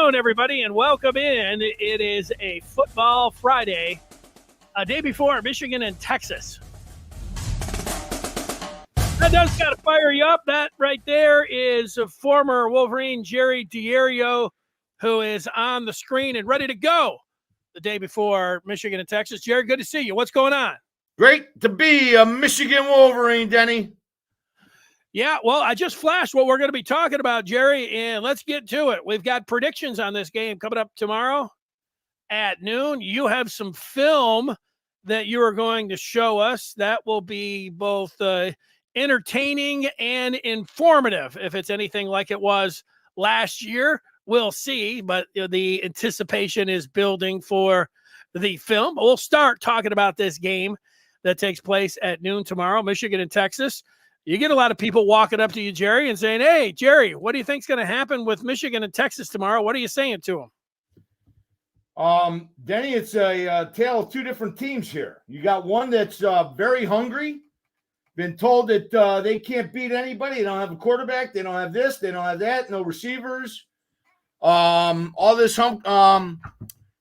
afternoon, everybody, and welcome in. It is a football Friday, a day before Michigan and Texas. That does got to fire you up. That right there is a former Wolverine Jerry Diorio, who is on the screen and ready to go the day before Michigan and Texas. Jerry, good to see you. What's going on? Great to be a Michigan Wolverine, Denny. Yeah, well, I just flashed what we're going to be talking about, Jerry, and let's get to it. We've got predictions on this game coming up tomorrow at noon. You have some film that you are going to show us that will be both entertaining and informative. If it's anything like it was last year, we'll see, but the anticipation is building for the film. We'll start talking about this game that takes place at noon tomorrow, Michigan and Texas. You get a lot of people walking up to you, Jerry, and saying, hey, Jerry, what do you think's going to happen with Michigan and Texas tomorrow? What are you saying to them? Denny, it's a tale of two different teams here. You got one that's very hungry, been told that they can't beat anybody. They don't have a quarterback. They don't have this. They don't have that. No receivers. All this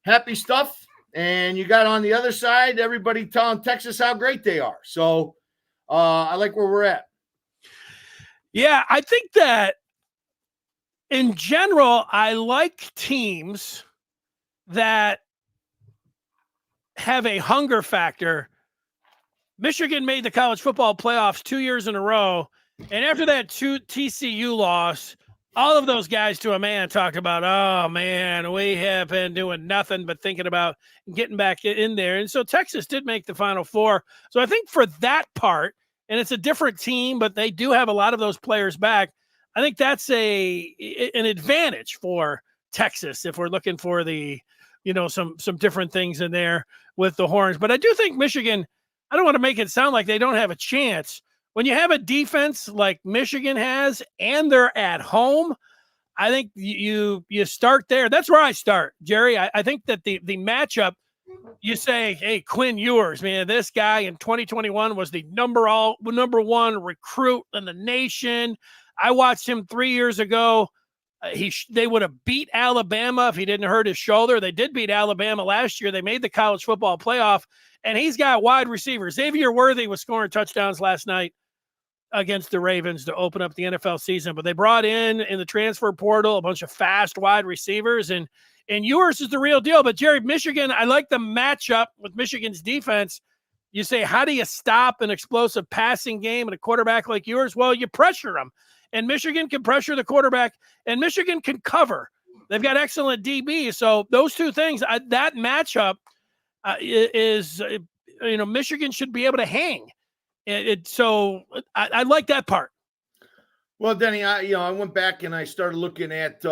happy stuff. And you got on the other side, everybody telling Texas how great they are. So I like where we're at. Yeah, I think that in general, I like teams that have a hunger factor. Michigan made the college football playoffs 2 years in a row. And after that TCU loss, all of those guys to a man talked about, oh, man, we have been doing nothing but thinking about getting back in there. And so Texas did make the Final Four. So I think for that part, and it's a different team, but they do have a lot of those players back, I think that's an advantage for Texas if we're looking for the, some different things in there with the Horns. But I do think Michigan, I don't want to make it sound like they don't have a chance. When you have a defense like Michigan has and they're at home, I think you start there. That's where I start, Jerry. I think that the matchup, you say, hey, Quinn Ewers, man, this guy in 2021 was the number one recruit in the nation. I watched him 3 years ago. They would have beat Alabama if he didn't hurt his shoulder. They did beat Alabama last year. They made the college football playoff, and he's got wide receivers. Xavier Worthy was scoring touchdowns last night against the Ravens to open up the NFL season, but they brought in the transfer portal a bunch of fast wide receivers, and Ewers is the real deal. But Jerry, Michigan, I like the matchup with Michigan's defense. You say, how do you stop an explosive passing game and a quarterback like Ewers? Well, you pressure them, and Michigan can pressure the quarterback, and Michigan can cover. They've got excellent DB. So those two things, that matchup is, Michigan should be able to hang. So I like that part. Well, Denny, I went back and I started looking at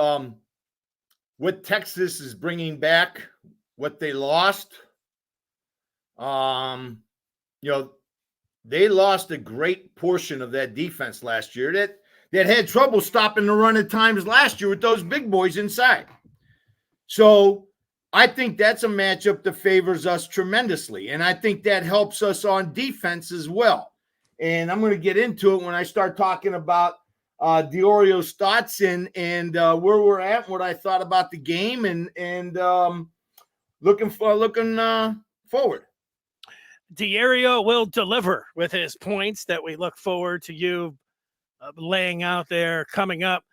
what Texas is bringing back, what they lost. They lost a great portion of that defense last year that had trouble stopping the run at times last year with those big boys inside. So I think that's a matchup that favors us tremendously, and I think that helps us on defense as well. And I'm going to get into it when I start talking about Diorio's thoughts and where we're at, what I thought about the game, and looking forward. Diorio will deliver with his points that we look forward to you laying out there coming up.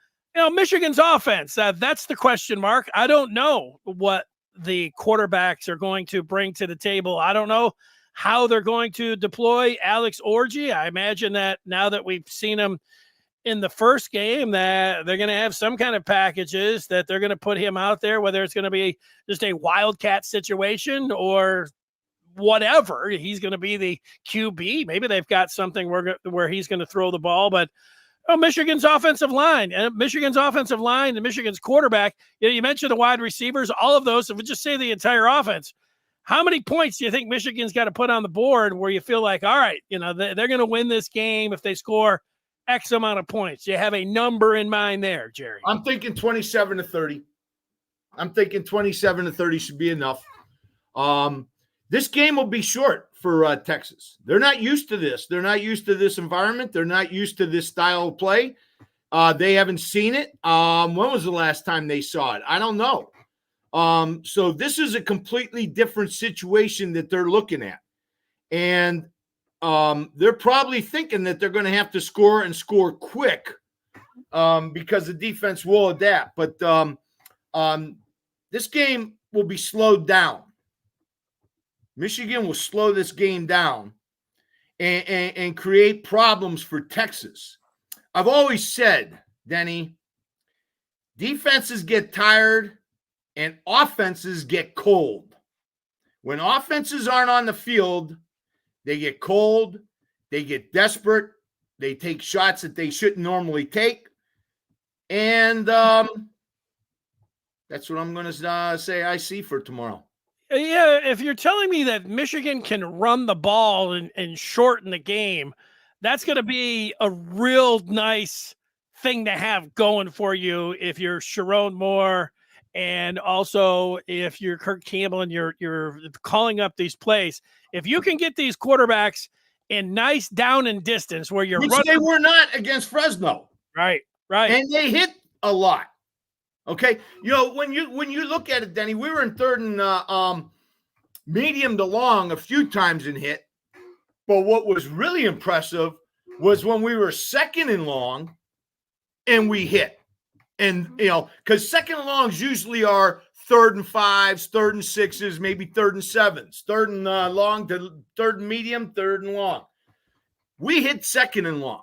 Michigan's offense, that's the question mark. I don't know what the quarterbacks are going to bring to the table. I don't know how they're going to deploy Alex Orji. I imagine that now that we've seen him in the first game, that they're going to have some kind of packages that they're going to put him out there, whether it's going to be just a wildcat situation or whatever. He's going to be the QB. Maybe they've got something where he's going to throw the ball, but Michigan's offensive line and Michigan's quarterback. You mentioned the wide receivers, all of those. If we just say the entire offense, how many points do you think Michigan's got to put on the board where you feel like, all right, they're going to win this game if they score X amount of points? You have a number in mind there, Jerry? I'm thinking 27-30. I'm thinking 27-30 should be enough. This game will be short for Texas. They're not used to this. They're not used to this environment. They're not used to this style of play. They haven't seen it. When was the last time they saw it? I don't know. So this is a completely different situation that they're looking at. And they're probably thinking that they're going to have to score and score quick because the defense will adapt. But this game will be slowed down. Michigan will slow this game down and create problems for Texas. I've always said, Denny, defenses get tired and offenses get cold. When offenses aren't on the field, they get cold, they get desperate, they take shots that they shouldn't normally take. And that's what I'm going to say I see for tomorrow. Yeah, if you're telling me that Michigan can run the ball and shorten the game, that's going to be a real nice thing to have going for you if you're Sharon Moore, and also if you're Kirk Campbell and you're calling up these plays. If you can get these quarterbacks in nice down and distance where you're running, they were not against Fresno, right, and they hit a lot. Okay, when you look at it, Denny, we were in third and medium to long a few times and hit. But what was really impressive was when we were second and long and we hit. And, because second and longs usually are 3rd and 5s, 3rd and 6s, maybe 3rd and 7s, 3rd and long to 3rd and medium, 3rd and long. We hit second and long.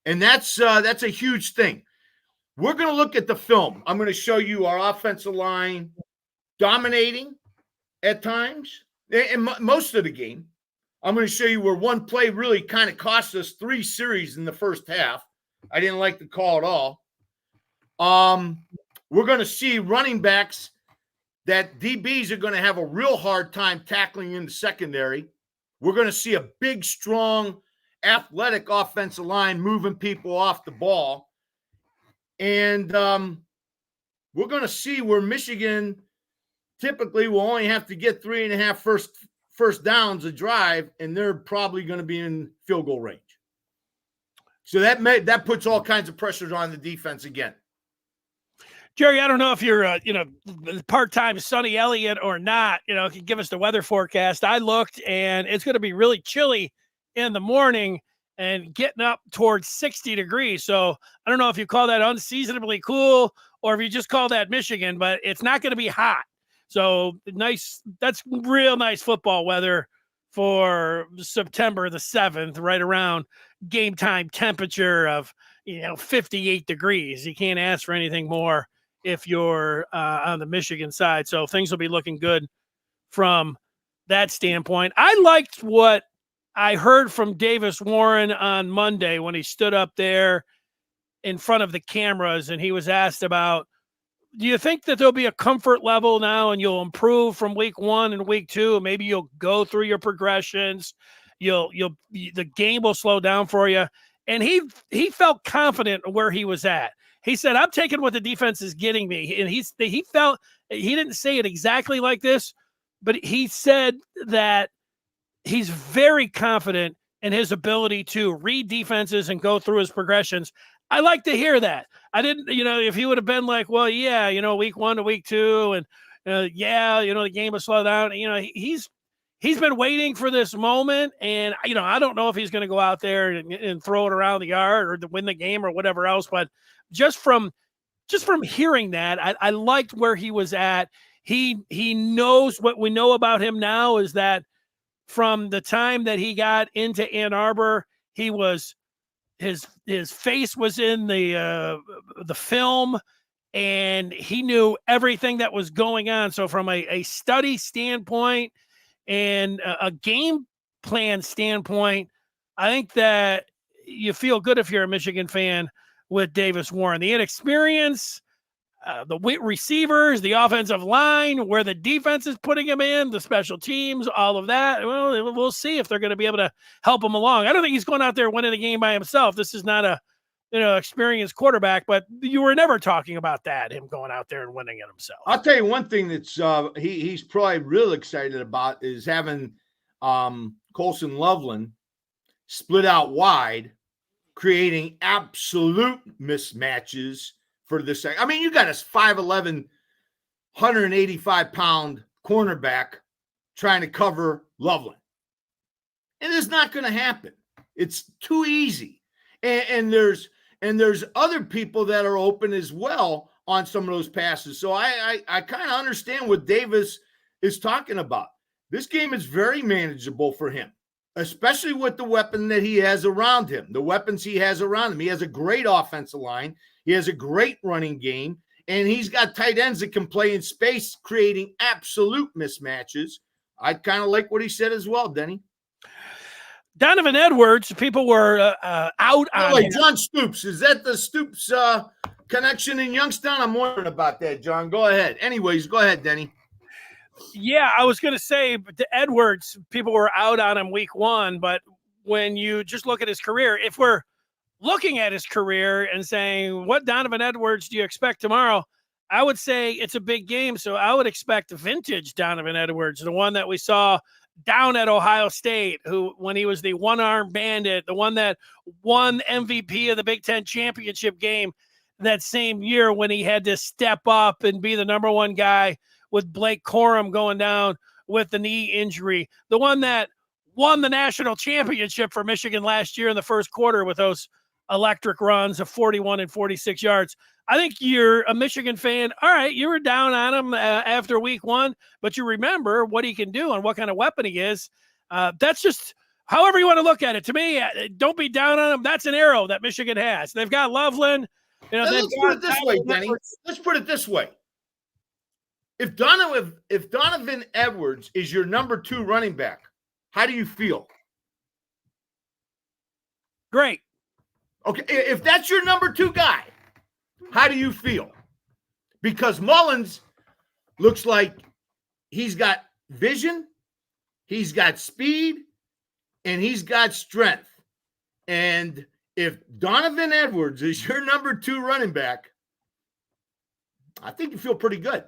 And that's a huge thing. We're going to look at the film. I'm going to show you our offensive line dominating at times, and most of the game. I'm going to show you where one play really kind of cost us 3 series in the first half. I didn't like the call at all. We're going to see running backs that DBs are going to have a real hard time tackling in the secondary. We're going to see a big, strong, athletic offensive line moving people off the ball. And we're going to see where Michigan typically will only have to get 3.5 first downs a drive, and they're probably going to be in field goal range. So that puts all kinds of pressures on the defense again. Jerry, I don't know if you're part-time Sonny Elliott or not. Can give us the weather forecast. I looked, and it's going to be really chilly in the morning and getting up towards 60 degrees. So I don't know if you call that unseasonably cool or if you just call that Michigan, but it's not going to be hot. So nice. That's real nice football weather for September the 7th, right around game time temperature of 58 degrees. You can't ask for anything more if you're on the Michigan side. So things will be looking good from that standpoint. I liked what I heard from Davis Warren on Monday when he stood up there in front of the cameras and he was asked about, do you think that there'll be a comfort level now and you'll improve from week 1 and week 2? Maybe you'll go through your progressions. The game will slow down for you. And he felt confident where he was at. He said, I'm taking what the defense is getting me. And he felt, he didn't say it exactly like this, but he said that he's very confident in his ability to read defenses and go through his progressions. I like to hear that. I didn't, if he would have been like, well, yeah, week 1 to week 2 and the game will slow down. He's been waiting for this moment. And, I don't know if he's going to go out there and throw it around the yard or to win the game or whatever else. But just from hearing that, I liked where he was at. He knows what we know about him now is that from the time that he got into Ann Arbor, he was his face was in the film, and he knew everything that was going on. So from a study standpoint and a game plan standpoint, I think that you feel good if you're a Michigan fan with Davis Warren. The inexperience, the receivers, the offensive line, where the defense is putting him in, the special teams, all of that. Well, we'll see if they're going to be able to help him along. I don't think he's going out there winning the game by himself. This is not a experienced quarterback, but you were never talking about that, him going out there and winning it himself. I'll tell you one thing that's he's probably real excited about is having Colson Loveland split out wide creating absolute mismatches for the second. I mean, you got a 5'11", 185-pound cornerback trying to cover Loveland. And it's not going to happen. It's too easy. And there's other people that are open as well on some of those passes. So I kind of understand what Davis is talking about. This game is very manageable for him, especially with the weapon that he has around him, the weapons he has around him. He has a great offensive line. He has a great running game, and he's got tight ends that can play in space, creating absolute mismatches. I kind of like what he said as well, Denny. Donovan Edwards, people were out on like him. John Stoops. Is that the Stoops connection in Youngstown? I'm wondering about that, John. Go ahead. Anyways, go ahead, Denny. Yeah, I was going to say, to Edwards, people were out on him week one, but when you just look at his career, if we're looking at his career and saying, what Donovan Edwards do you expect tomorrow? I would say it's a big game, so I would expect vintage Donovan Edwards, the one that we saw down at Ohio State, who, when he was the one-armed bandit, the one that won MVP of the Big Ten championship game that same year when he had to step up and be the number one guy with Blake Corum going down with the knee injury, the one that won the national championship for Michigan last year in the first quarter with those electric runs of 41 and 46 yards. I think you're a Michigan fan. All right, you were down on him after week one, but you remember what he can do and what kind of weapon he is. That's just however you want to look at it. To me, don't be down on him. That's an arrow that Michigan has. They've got Loveland. Let's put it this way, Denny. Let's put it this way. If Donovan Edwards is your number 2 running back, how do you feel? Great. Okay, if that's your number 2 guy, how do you feel? Because Mullins looks like he's got vision, he's got speed, and he's got strength. And if Donovan Edwards is your number 2 running back, I think you feel pretty good.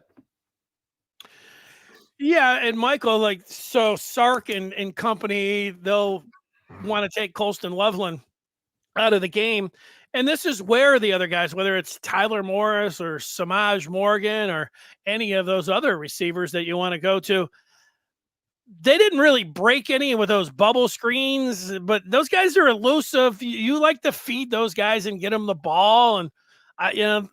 Yeah, and Michael, so Sark and company, they'll want to take Colston Loveland out of the game. And this is where the other guys, whether it's Tyler Morris or Samaj Morgan or any of those other receivers that you want to go to, they didn't really break any with those bubble screens, but those guys are elusive. You like to feed those guys and get them the ball. And,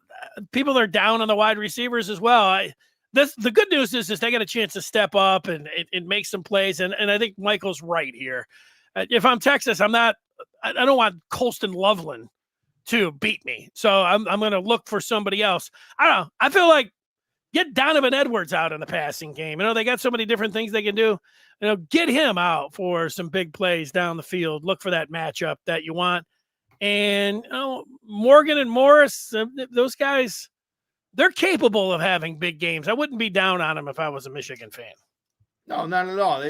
people are down on the wide receivers as well. The good news is they got a chance to step up and make some plays. And I think Michael's right here. If I'm Texas, I don't want Colston Loveland to beat me. So I'm going to look for somebody else. I don't know. I feel like get Donovan Edwards out in the passing game. They got so many different things they can do. Get him out for some big plays down the field. Look for that matchup that you want. And Morgan and Morris, those guys, they're capable of having big games. I wouldn't be down on them if I was a Michigan fan. No, not at all.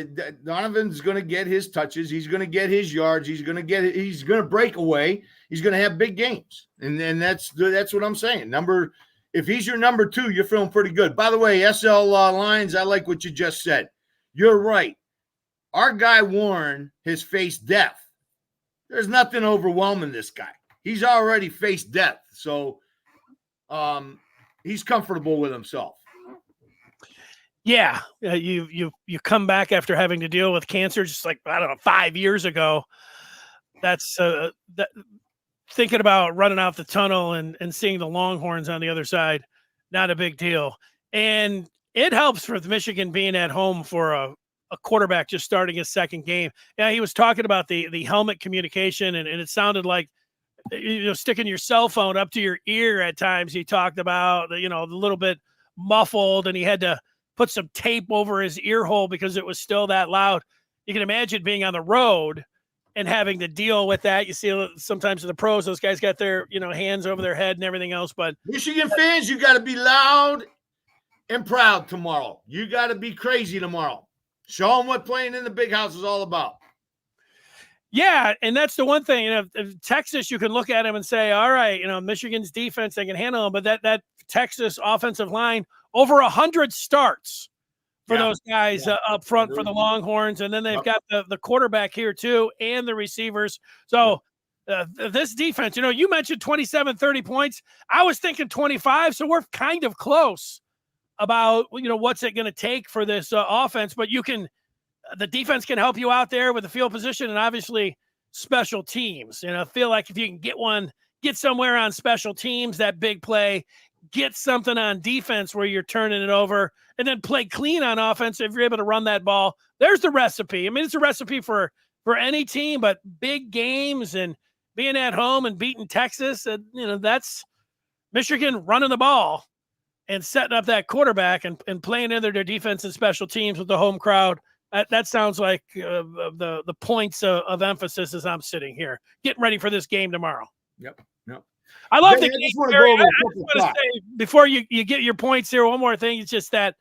Donovan's going to get his touches. He's going to get his yards. He's going to break away. He's going to have big games. And that's what I'm saying. If he's your number 2, you're feeling pretty good. By the way, SL Lions, I like what you just said. You're right. Our guy Warren has faced death. There's nothing overwhelming this guy. He's already faced death. So he's comfortable with himself. Yeah, you come back after having to deal with cancer just 5 years ago. That's thinking about running out the tunnel and seeing the Longhorns on the other side, not a big deal. And it helps for Michigan being at home for a quarterback just starting his second game. Yeah, he was talking about the helmet communication, and it sounded like sticking your cell phone up to your ear at times. He talked about a little bit muffled, and he had to put some tape over his ear hole because it was still that loud. You can imagine being on the road and having to deal with that. You see sometimes in the pros, those guys got their hands over their head and everything else. But Michigan fans, you got to be loud and proud tomorrow. You got to be crazy tomorrow. Show them what playing in the big house is all about. Yeah, and that's the one thing. If Texas, you can look at them and say, all right, Michigan's defense, they can handle them. But that Texas offensive line, over 100 starts for those guys up front for the Longhorns. And then they've got the quarterback here too and the receivers. So this defense, you mentioned 27, 30 points. I was thinking 25, so we're kind of close about, what's it going to take for this offense. But the defense can help you out there with the field position and obviously special teams. I feel like if you can get somewhere on special teams, that big play, get something on defense where you're turning it over, and then play clean on offense. If you're able to run that ball, there's the recipe. I mean, it's a recipe for any team, but big games and being at home and beating Texas, that's Michigan running the ball and setting up that quarterback and playing into their defense and special teams with the home crowd. That sounds like the points of emphasis as I'm sitting here, getting ready for this game tomorrow. Yep. I love the I game. just want to go over I just want to say, before you get your points here, one more thing. It's just that,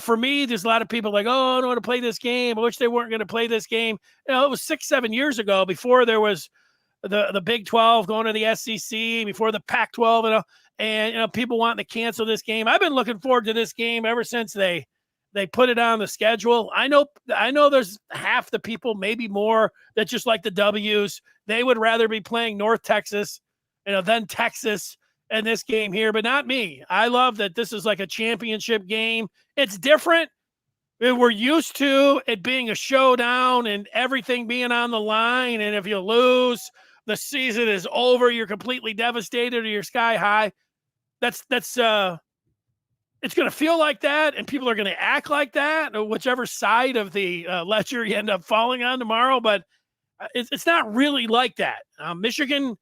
for me, there's a lot of people like, oh, I don't want to play this game. I wish they weren't going to play this game. It was 6-7 years ago, before there was the Big 12 going to the SEC, before the Pac-12, and people wanting to cancel this game. I've been looking forward to this game ever since they put it on the schedule. I know there's half the people, maybe more, that just like the W's. They would rather be playing North Texas, than Texas in this game here, but not me. I love that this is like a championship game. It's different. We're used to it being a showdown and everything being on the line. And if you lose, the season is over. You're completely devastated or you're sky high. It's going to feel like that, and people are going to act like that, or whichever side of the ledger you end up falling on tomorrow. But it's not really like that. Michigan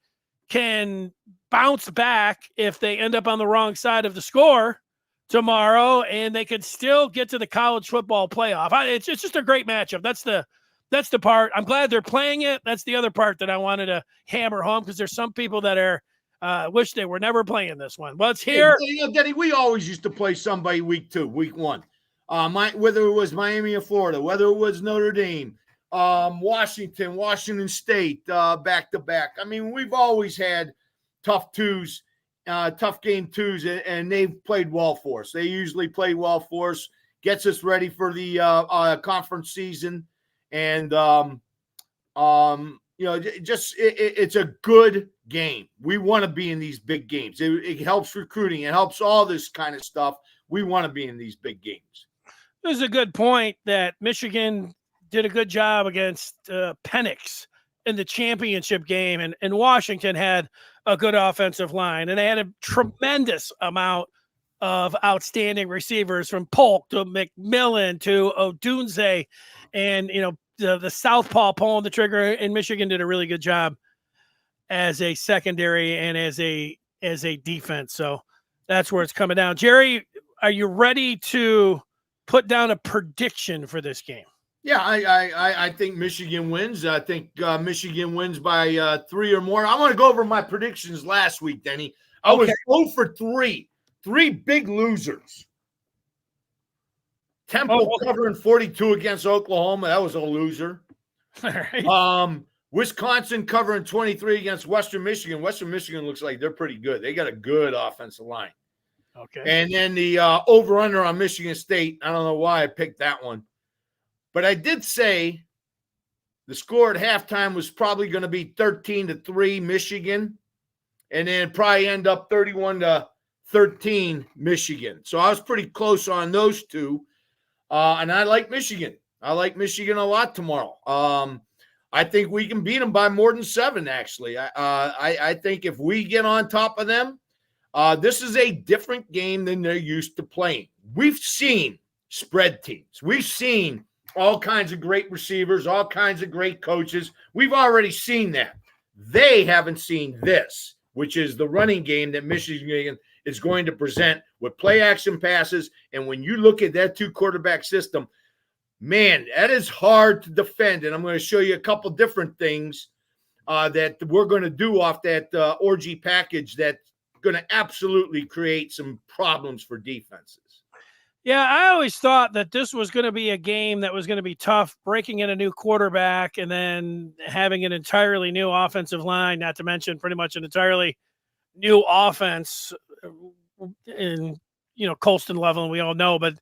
can bounce back if they end up on the wrong side of the score tomorrow, and they could still get to the college football playoff. It's just a great matchup. That's the part. I'm glad they're playing it. That's the other part that I wanted to hammer home, because there's some people that are wish they were never playing this one. Well, it's here. Hey, Denny, we always used to play somebody week 2, week 1. Whether it was Miami or Florida, whether it was Notre Dame, Washington State, back to back. I mean, we've always had tough game twos, and they've played well for us. They usually play well for us, gets us ready for the conference season, and it's a good game. We want to be in these big games. It helps recruiting. It helps all this kind of stuff. We want to be in these big games. There's a good point that Michigan did a good job against Penix in the championship game, and Washington had a good offensive line, and they had a tremendous amount of outstanding receivers, from Polk to McMillan to Odunze, and the southpaw pulling the trigger. And Michigan did a really good job as a secondary and as a defense. So that's where it's coming down. Jerry, are you ready to put down a prediction for this game? Yeah, I think Michigan wins. I think Michigan wins by 3 or more. I want to go over my predictions last week, Denny. I was 0 for 3. 3 big losers. Temple covering 42 against Oklahoma. That was a loser. All right. Wisconsin covering 23 against Western Michigan. Western Michigan looks like they're pretty good. They got a good offensive line. Okay. And then the over-under on Michigan State. I don't know why I picked that one. But I did say the score at halftime was probably going to be 13-3 Michigan, and then probably end up 31-13 Michigan. So I was pretty close on those two. And I like Michigan. I like Michigan a lot tomorrow. I think we can beat them by more than 7, actually. I think if we get on top of them, this is a different game than they're used to playing. We've seen spread teams. We've seen all kinds of great receivers, all kinds of great coaches. We've already seen that. They haven't seen this, which is the running game that Michigan is going to present with play action passes. And when you look at that 2-quarterback system, man, that is hard to defend. And I'm going to show you a couple different things that we're going to do off that orgy package that's going to absolutely create some problems for defenses. Yeah, I always thought that this was going to be a game that was going to be tough, breaking in a new quarterback and then having an entirely new offensive line, not to mention pretty much an entirely new offense in, Colston level, and we all know, but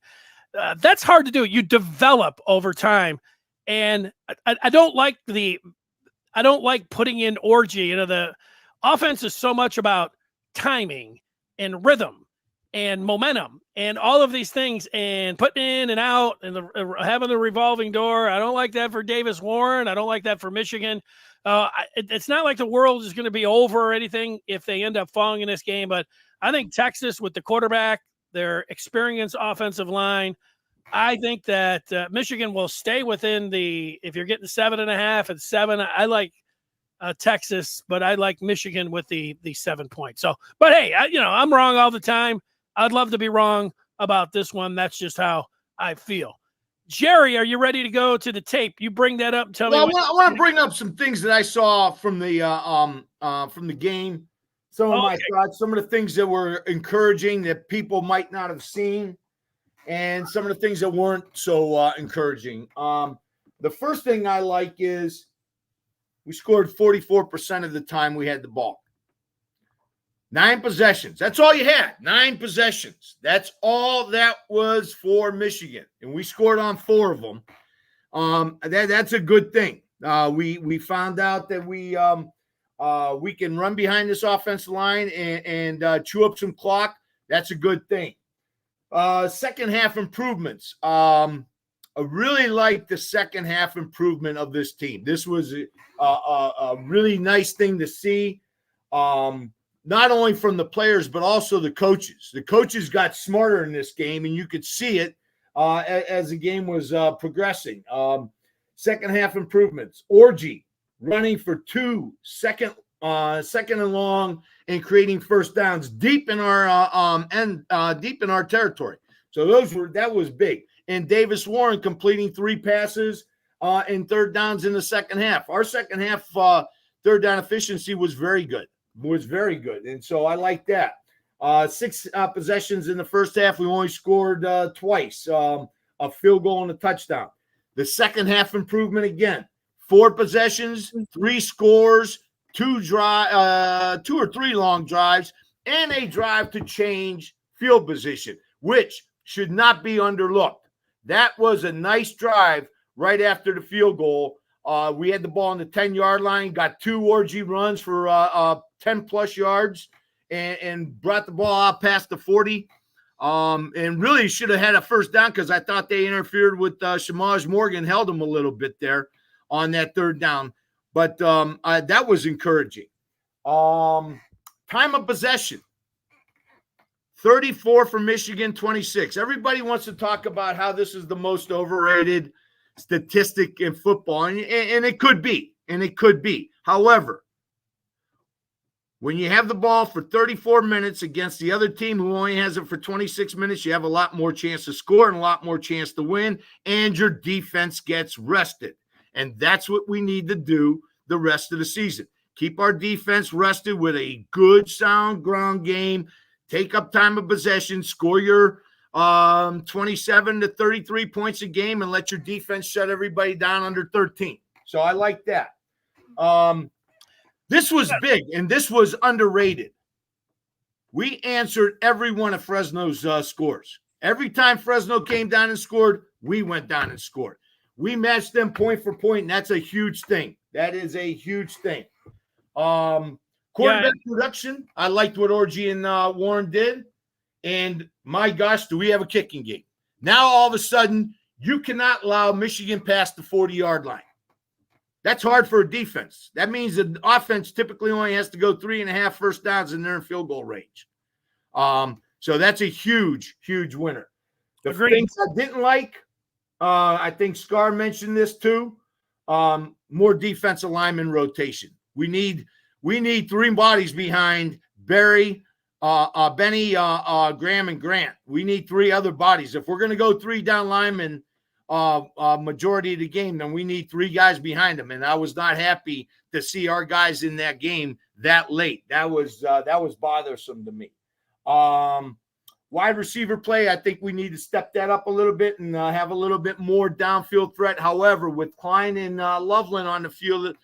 that's hard to do. You develop over time. And I don't like I don't like putting in orgy. The offense is so much about timing and rhythm and momentum and all of these things and putting in and out and having the revolving door. I don't like that for Davis Warren. I don't like that for Michigan. It's not like the world is going to be over or anything if they end up falling in this game, but I think Texas with the quarterback, their experienced offensive line, I think that Michigan will stay within if you're getting 7.5 and 7, I like Texas, but I like Michigan with the 7 points. So, but hey, I'm wrong all the time. I'd love to be wrong about this one. That's just how I feel. Jerry, are you ready to go to the tape? You bring that up and tell me. I want to bring up some things that I saw from the game. Some of my thoughts, some of the things that were encouraging that people might not have seen, and some of the things that weren't so encouraging. The first thing I like is we scored 44% of the time we had the ball. 9 possessions. That's all you had. 9 possessions. That's all that was for Michigan. And we scored on 4 of them. That's a good thing. We found out that we can run behind this offensive line and chew up some clock. That's a good thing. Second half improvements. I really like the second half improvement of this team. This was a really nice thing to see. Not only from the players, but also the coaches. The coaches got smarter in this game, and you could see it as the game was progressing. Second half improvements. Orgy running for 2 second and long and creating first downs deep in our deep in our territory. So that was big. And Davis Warren completing 3 passes in third downs in the second half. Our second half third down efficiency was very good. And so I like that. 6 possessions in the first half. We only scored twice, a field goal and a touchdown. The second half improvement again. 4 possessions, 3 scores, 2 or 3 long drives, and a drive to change field position, which should not be underlooked. That was a nice drive right after the field goal. We had the ball on the 10-yard line, got 2 orgy runs for 10-plus yards, and brought the ball out past the 40. And really should have had a first down because I thought they interfered with Shamaj Morgan, held him a little bit there on that third down. But that was encouraging. Time of possession. 34 for Michigan, 26. Everybody wants to talk about how this is the most overrated statistic in football, and it could be, However, when you have the ball for 34 minutes against the other team who only has it for 26 minutes, you have a lot more chance to score and a lot more chance to win, and your defense gets rested. And that's what we need to do the rest of the season. Keep our defense rested with a good, sound ground game. Take up time of possession, score your 27 to 33 points a game, and let your defense shut everybody down under 13. So I like that. This was big, and this was underrated. We answered every one of Fresno's scores. Every time Fresno came down and scored, we went down and scored. We matched them point for point, and that's a huge thing. That is a huge thing. Quarterback production, I liked what Orgy and Warren did. And my gosh, do we have a kicking game. Now all of a sudden, you cannot allow Michigan past the 40-yard line. That's hard for a defense. That means the offense typically only has to go 3.5 first downs and they're in field goal range. So that's a huge, huge winner. The things I didn't like, I think Scar mentioned this too, more defensive lineman rotation. We need 3 bodies behind Barry, Benny, Graham, and Grant. We need 3 other bodies. If we're going to go 3 down linemen majority of the game, then we need 3 guys behind them. And I was not happy to see our guys in that game that late. That was bothersome to me. Wide receiver play, I think we need to step that up a little bit and have a little bit more downfield threat. However, with Klein and Loveland on the field,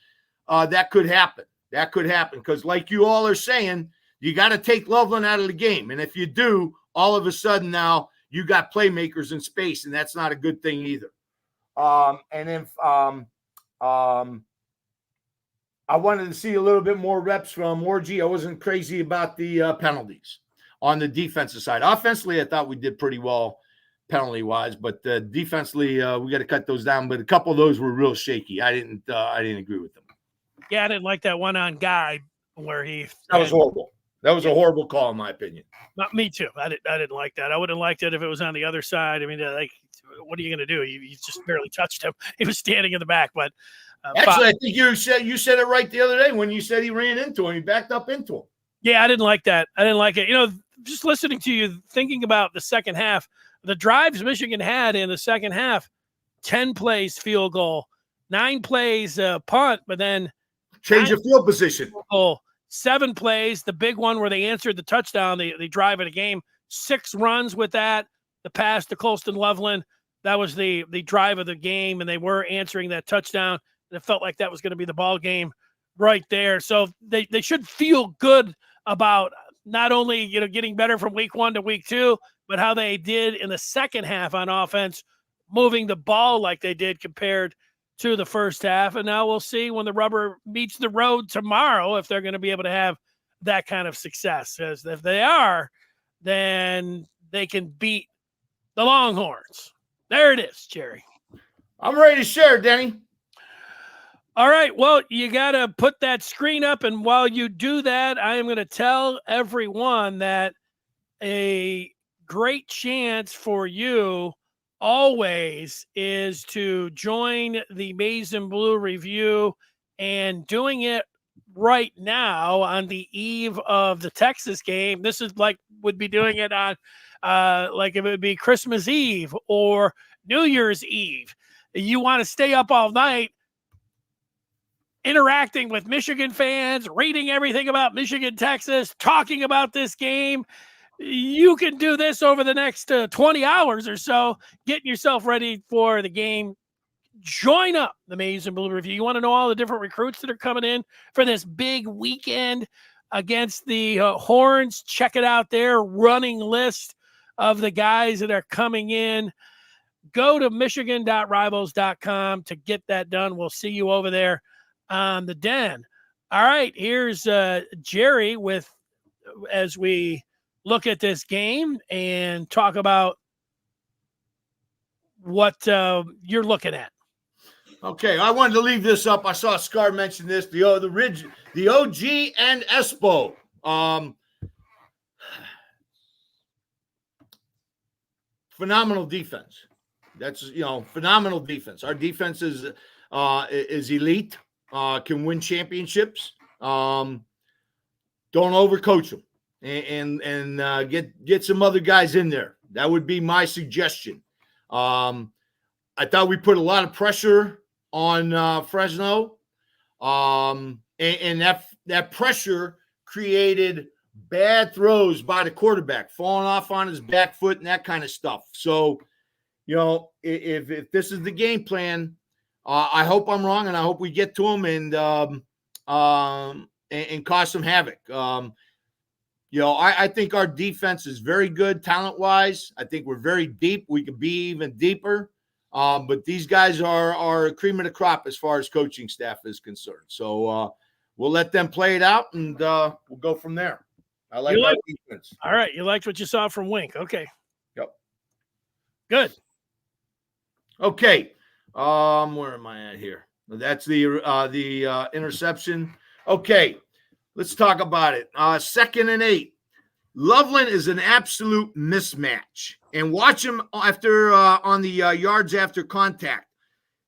that could happen. That could happen because, like you all are saying, you got to take Loveland out of the game. And if you do, all of a sudden now you got playmakers in space, and that's not a good thing either. And then I wanted to see a little bit more reps from Orgy. I wasn't crazy about the penalties on the defensive side. Offensively, I thought we did pretty well penalty-wise, but defensively, we got to cut those down. But a couple of those were real shaky. I didn't agree with them. Yeah, I didn't like that one on Guy where that was horrible. That was a horrible call, in my opinion. Not me too. I didn't like that. I would have liked it if it was on the other side. I mean, like, what are you going to do? You just barely touched him. He was standing in the back. But actually, I think you said it right the other day when you said he ran into him. He backed up into him. Yeah, I didn't like that. I didn't like it. You know, just listening to you, thinking about the second half, the drives Michigan had in the second half, 10 plays field goal, 9 plays punt, but then change of field position. 7 plays, the big one where they answered the touchdown, the drive of the game, 6 runs with that, the pass to Colston Loveland. That was the drive of the game, and they were answering that touchdown. And it felt like that was going to be the ball game right there. So they should feel good about not only, you know, getting better from week 1 to week 2, but how they did in the second half on offense, moving the ball like they did compared to the first half. And now we'll see when the rubber meets the road tomorrow if they're going to be able to have that kind of success. As if they are, then they can beat the Longhorns. There it is, Jerry. I'm ready to share, Denny. All right. Well, you got to put that screen up. And while you do that, I am going to tell everyone that a great chance for you always is to join the Maize and Blue Review, and doing it right now on the eve of the Texas game. This is like would be doing it on like if it would be Christmas Eve or New Year's Eve. You want to stay up all night interacting with Michigan fans, reading everything about Michigan, Texas, talking about this game. You can do this over the next 20 hours or so, getting yourself ready for the game. Join up the Maize and Blue Review. You want to know all the different recruits that are coming in for this big weekend against the Horns? Check it out there. Running list of the guys that are coming in. Go to michigan.rivals.com to get that done. We'll see you over there on the Den. All right, here's Jerry with as we look at this game and talk about what you're looking at. Okay, I wanted to leave this up. I saw Scar mention this. The OG and Espo. Phenomenal defense. That's, you know, phenomenal defense. Our defense is elite. Can win championships. Don't overcoach them, and get some other guys in there. That would be my suggestion. I thought we put a lot of pressure on Fresno, and that pressure created bad throws by the quarterback, falling off on his back foot and that kind of stuff. So, you know, if this is the game plan, I hope I'm wrong, and I hope we get to him and cause some havoc. You know, I think our defense is very good talent-wise. I think we're very deep. We could be even deeper. But these guys are cream of the crop as far as coaching staff is concerned. So we'll let them play it out, and we'll go from there. I like our defense. All right. You liked what you saw from Wink. Okay. Yep. Good. Okay. Where am I at here? That's the interception. Okay. Let's talk about it. 2nd and 8. Loveland is an absolute mismatch. And watch him after on the yards after contact.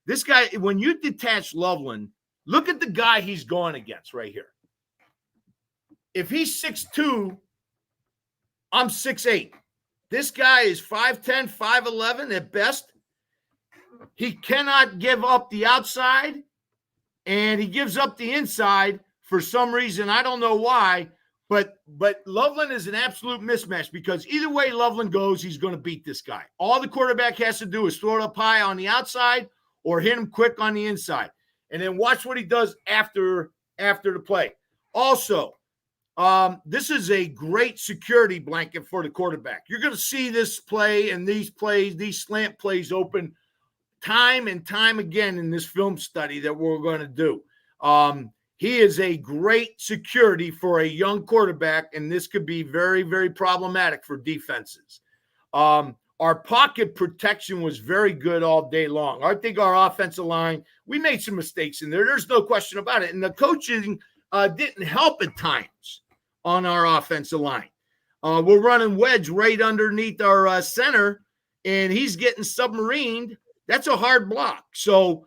This guy, when you detach Loveland, look at the guy he's going against right here. If he's 6'2", I'm 6'8". This guy is 5'10", 5'11" at best. He cannot give up the outside, and he gives up the inside for some reason. I don't know why, but Loveland is an absolute mismatch, because either way Loveland goes, he's going to beat this guy. All the quarterback has to do is throw it up high on the outside or hit him quick on the inside. And then watch what he does after the play. Also, this is a great security blanket for the quarterback. You're going to see this play and these plays, these slant plays open time and time again in this film study that we're going to do. he is a great security for a young quarterback, and this could be very, very problematic for defenses. Our pocket protection was very good all day long. I think our offensive line, we made some mistakes in there. There's no question about it. And the coaching didn't help at times on our offensive line. We're running wedge right underneath our center, and he's getting submarined. That's a hard block. So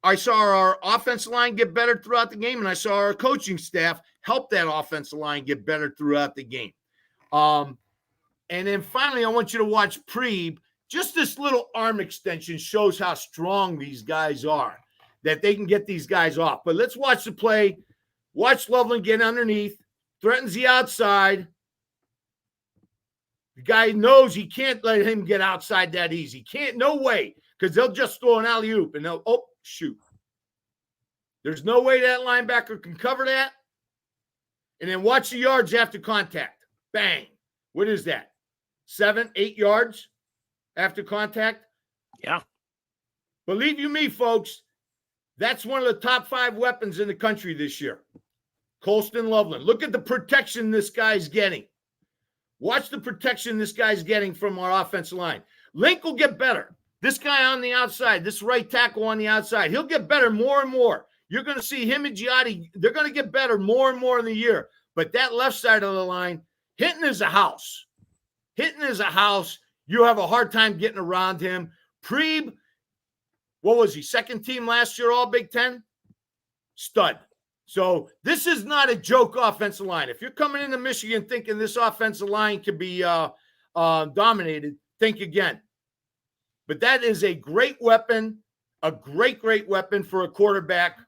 I saw our offensive line get better throughout the game, and I saw our coaching staff help that offensive line get better throughout the game. And then finally, I want you to watch Preeb. Just this little arm extension shows how strong these guys are, that they can get these guys off. But let's watch the play. Watch Loveland get underneath, threatens the outside. The guy knows he can't let him get outside that easy. Can't, no way, because they'll just throw an alley-oop and they'll, oh, shoot. There's no way that linebacker can cover that. And then watch the yards after contact. Bang. What is that? 7, 8 yards after contact? Yeah. Believe you me, folks, that's one of the top 5 weapons in the country this year. Colston Loveland. Look at the protection this guy's getting. Watch the protection this guy's getting from our offensive line. Link will get better. This guy on the outside, this right tackle on the outside, he'll get better more and more. You're going to see him and Giotti, they're going to get better more and more in the year. But that left side of the line, Hinton is a house. Hinton is a house. You have a hard time getting around him. Preeb, what was he, second team last year, all Big Ten? Stud. So this is not a joke offensive line. If you're coming into Michigan thinking this offensive line can be dominated, think again. But that is a great weapon, a great, great weapon for a quarterback,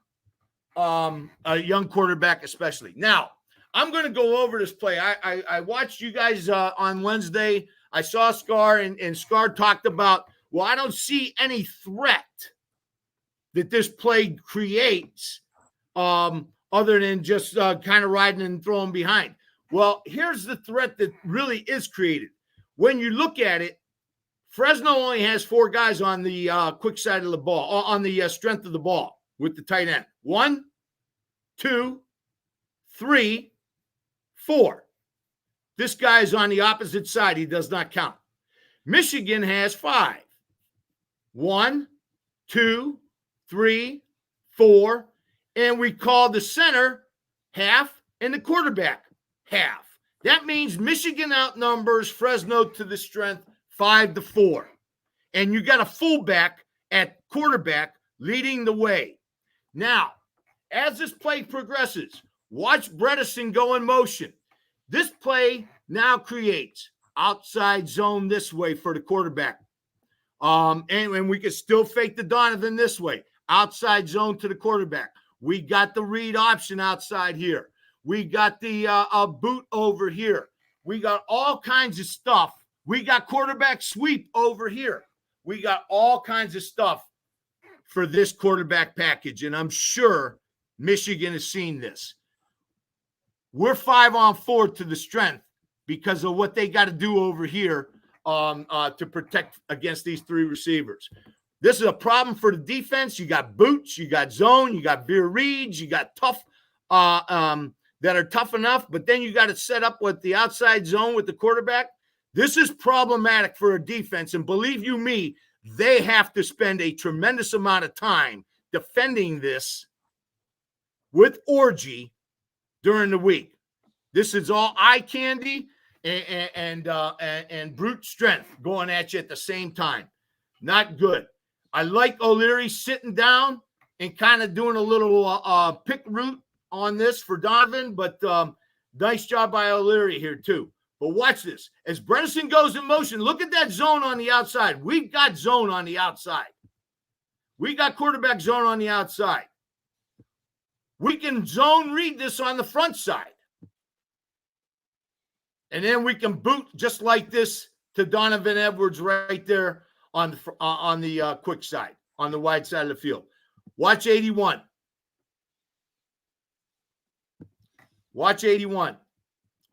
a young quarterback especially. Now, I'm going to go over this play. I watched you guys on Wednesday. I saw Scar, and Scar talked about, well, I don't see any threat that this play creates other than just kind of riding and throwing behind. Well, here's the threat that really is created. When you look at it, Fresno only has 4 guys on the quick side of the ball, on the strength of the ball with the tight end. 1, 2, 3, 4. This guy is on the opposite side. He does not count. Michigan has 5. 1, 2, 3, 4. And we call the center half and the quarterback half. That means Michigan outnumbers Fresno to the strength 5-4. And you got a fullback at quarterback leading the way. Now, as this play progresses, watch Bredesen go in motion. This play now creates outside zone this way for the quarterback. And we can still fake the Donovan this way. Outside zone to the quarterback. We got the read option outside here. We got the boot over here. We got all kinds of stuff. We got quarterback sweep over here. We got all kinds of stuff for this quarterback package, and I'm sure Michigan has seen this. We're 5-on-4 to the strength because of what they got to do over here to protect against these 3 receivers. This is a problem for the defense. You got boots, you got zone, you got veer reads, you got tough that are tough enough, but then you got to set up with the outside zone with the quarterback. This is problematic for a defense, and believe you me, they have to spend a tremendous amount of time defending this with orgy during the week. This is all eye candy and brute strength going at you at the same time. Not good. I like O'Leary sitting down and kind of doing a little pick route on this for Donovan, but nice job by O'Leary here too. But watch this. As Bredesen goes in motion, look at that zone on the outside. We've got zone on the outside. We got quarterback zone on the outside. We can zone read this on the front side. And then we can boot just like this to Donovan Edwards right there on the quick side, on the wide side of the field. Watch 81. Watch 81.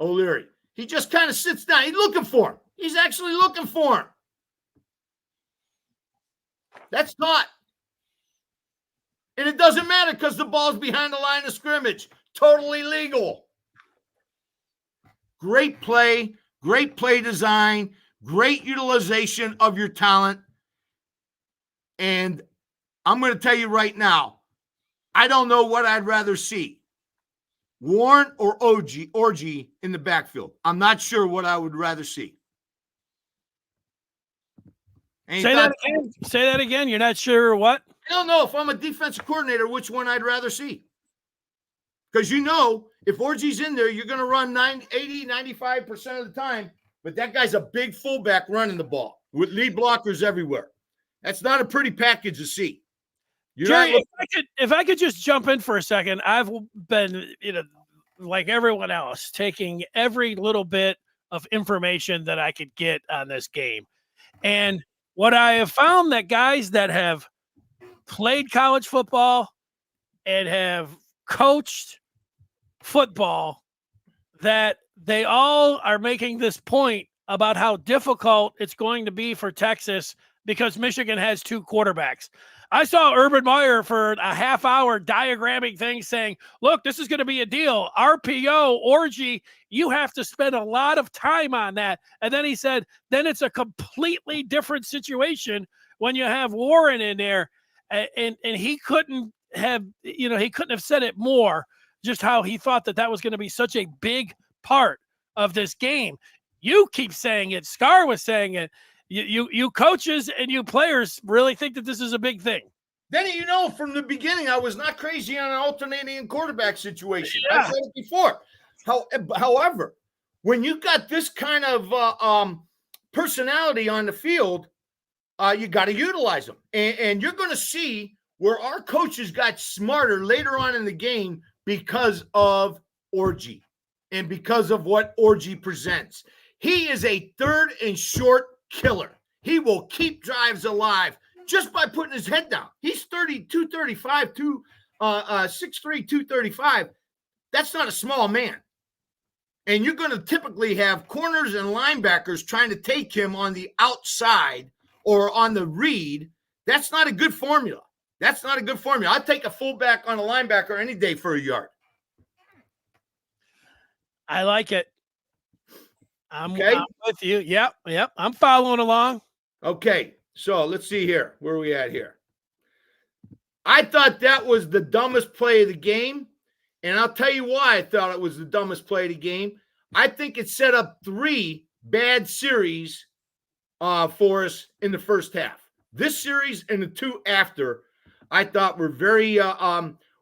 O'Leary. He just kind of sits down. He's looking for him. He's actually looking for him. That's not. And it doesn't matter because the ball's behind the line of scrimmage. Totally legal. Great play design, great utilization of your talent. And I'm going to tell you right now, I don't know what I'd rather see. Warren or Orgy in the backfield. I'm not sure what I would rather see. Say that again. Say that again. You're not sure what? I don't know if I'm a defensive coordinator, which one I'd rather see. Because if Orgy's in there, you're going to run 80, 95% of the time. But that guy's a big fullback running the ball with lead blockers everywhere. That's not a pretty package to see. Jerry, if I could just jump in for a second, I've been, like everyone else, taking every little bit of information that I could get on this game. And what I have found that guys that have played college football and have coached football, that they all are making this point about how difficult it's going to be for Texas because Michigan has two quarterbacks. I saw Urban Meyer for a half hour diagramming things saying, look, this is going to be a deal. RPO, Orgy, you have to spend a lot of time on that. And then he said, then it's a completely different situation when you have Warren in there. And he couldn't have, he couldn't have said it more, just how he thought that was going to be such a big part of this game. You keep saying it. Scar was saying it. You coaches and you players really think that this is a big thing. Then, from the beginning, I was not crazy on an alternating quarterback situation. Yeah. I said it before. However, when you got this kind of personality on the field, you got to utilize them. And you're going to see where our coaches got smarter later on in the game because of Orgy and because of what Orgy presents. He is a third and short killer. He will keep drives alive just by putting his head down. He's 235, 6'3", 235. That's not a small man. And you're going to typically have corners and linebackers trying to take him on the outside or on the read. That's not a good formula. I'd take a fullback on a linebacker any day for a yard. I like it. I'm with you. Yep. I'm following along. Okay, so let's see here. Where are we at here? I thought that was the dumbest play of the game, and I'll tell you why I thought it was the dumbest play of the game. I think it set up 3 bad series for us in the first half. This series and the 2 after, I thought were very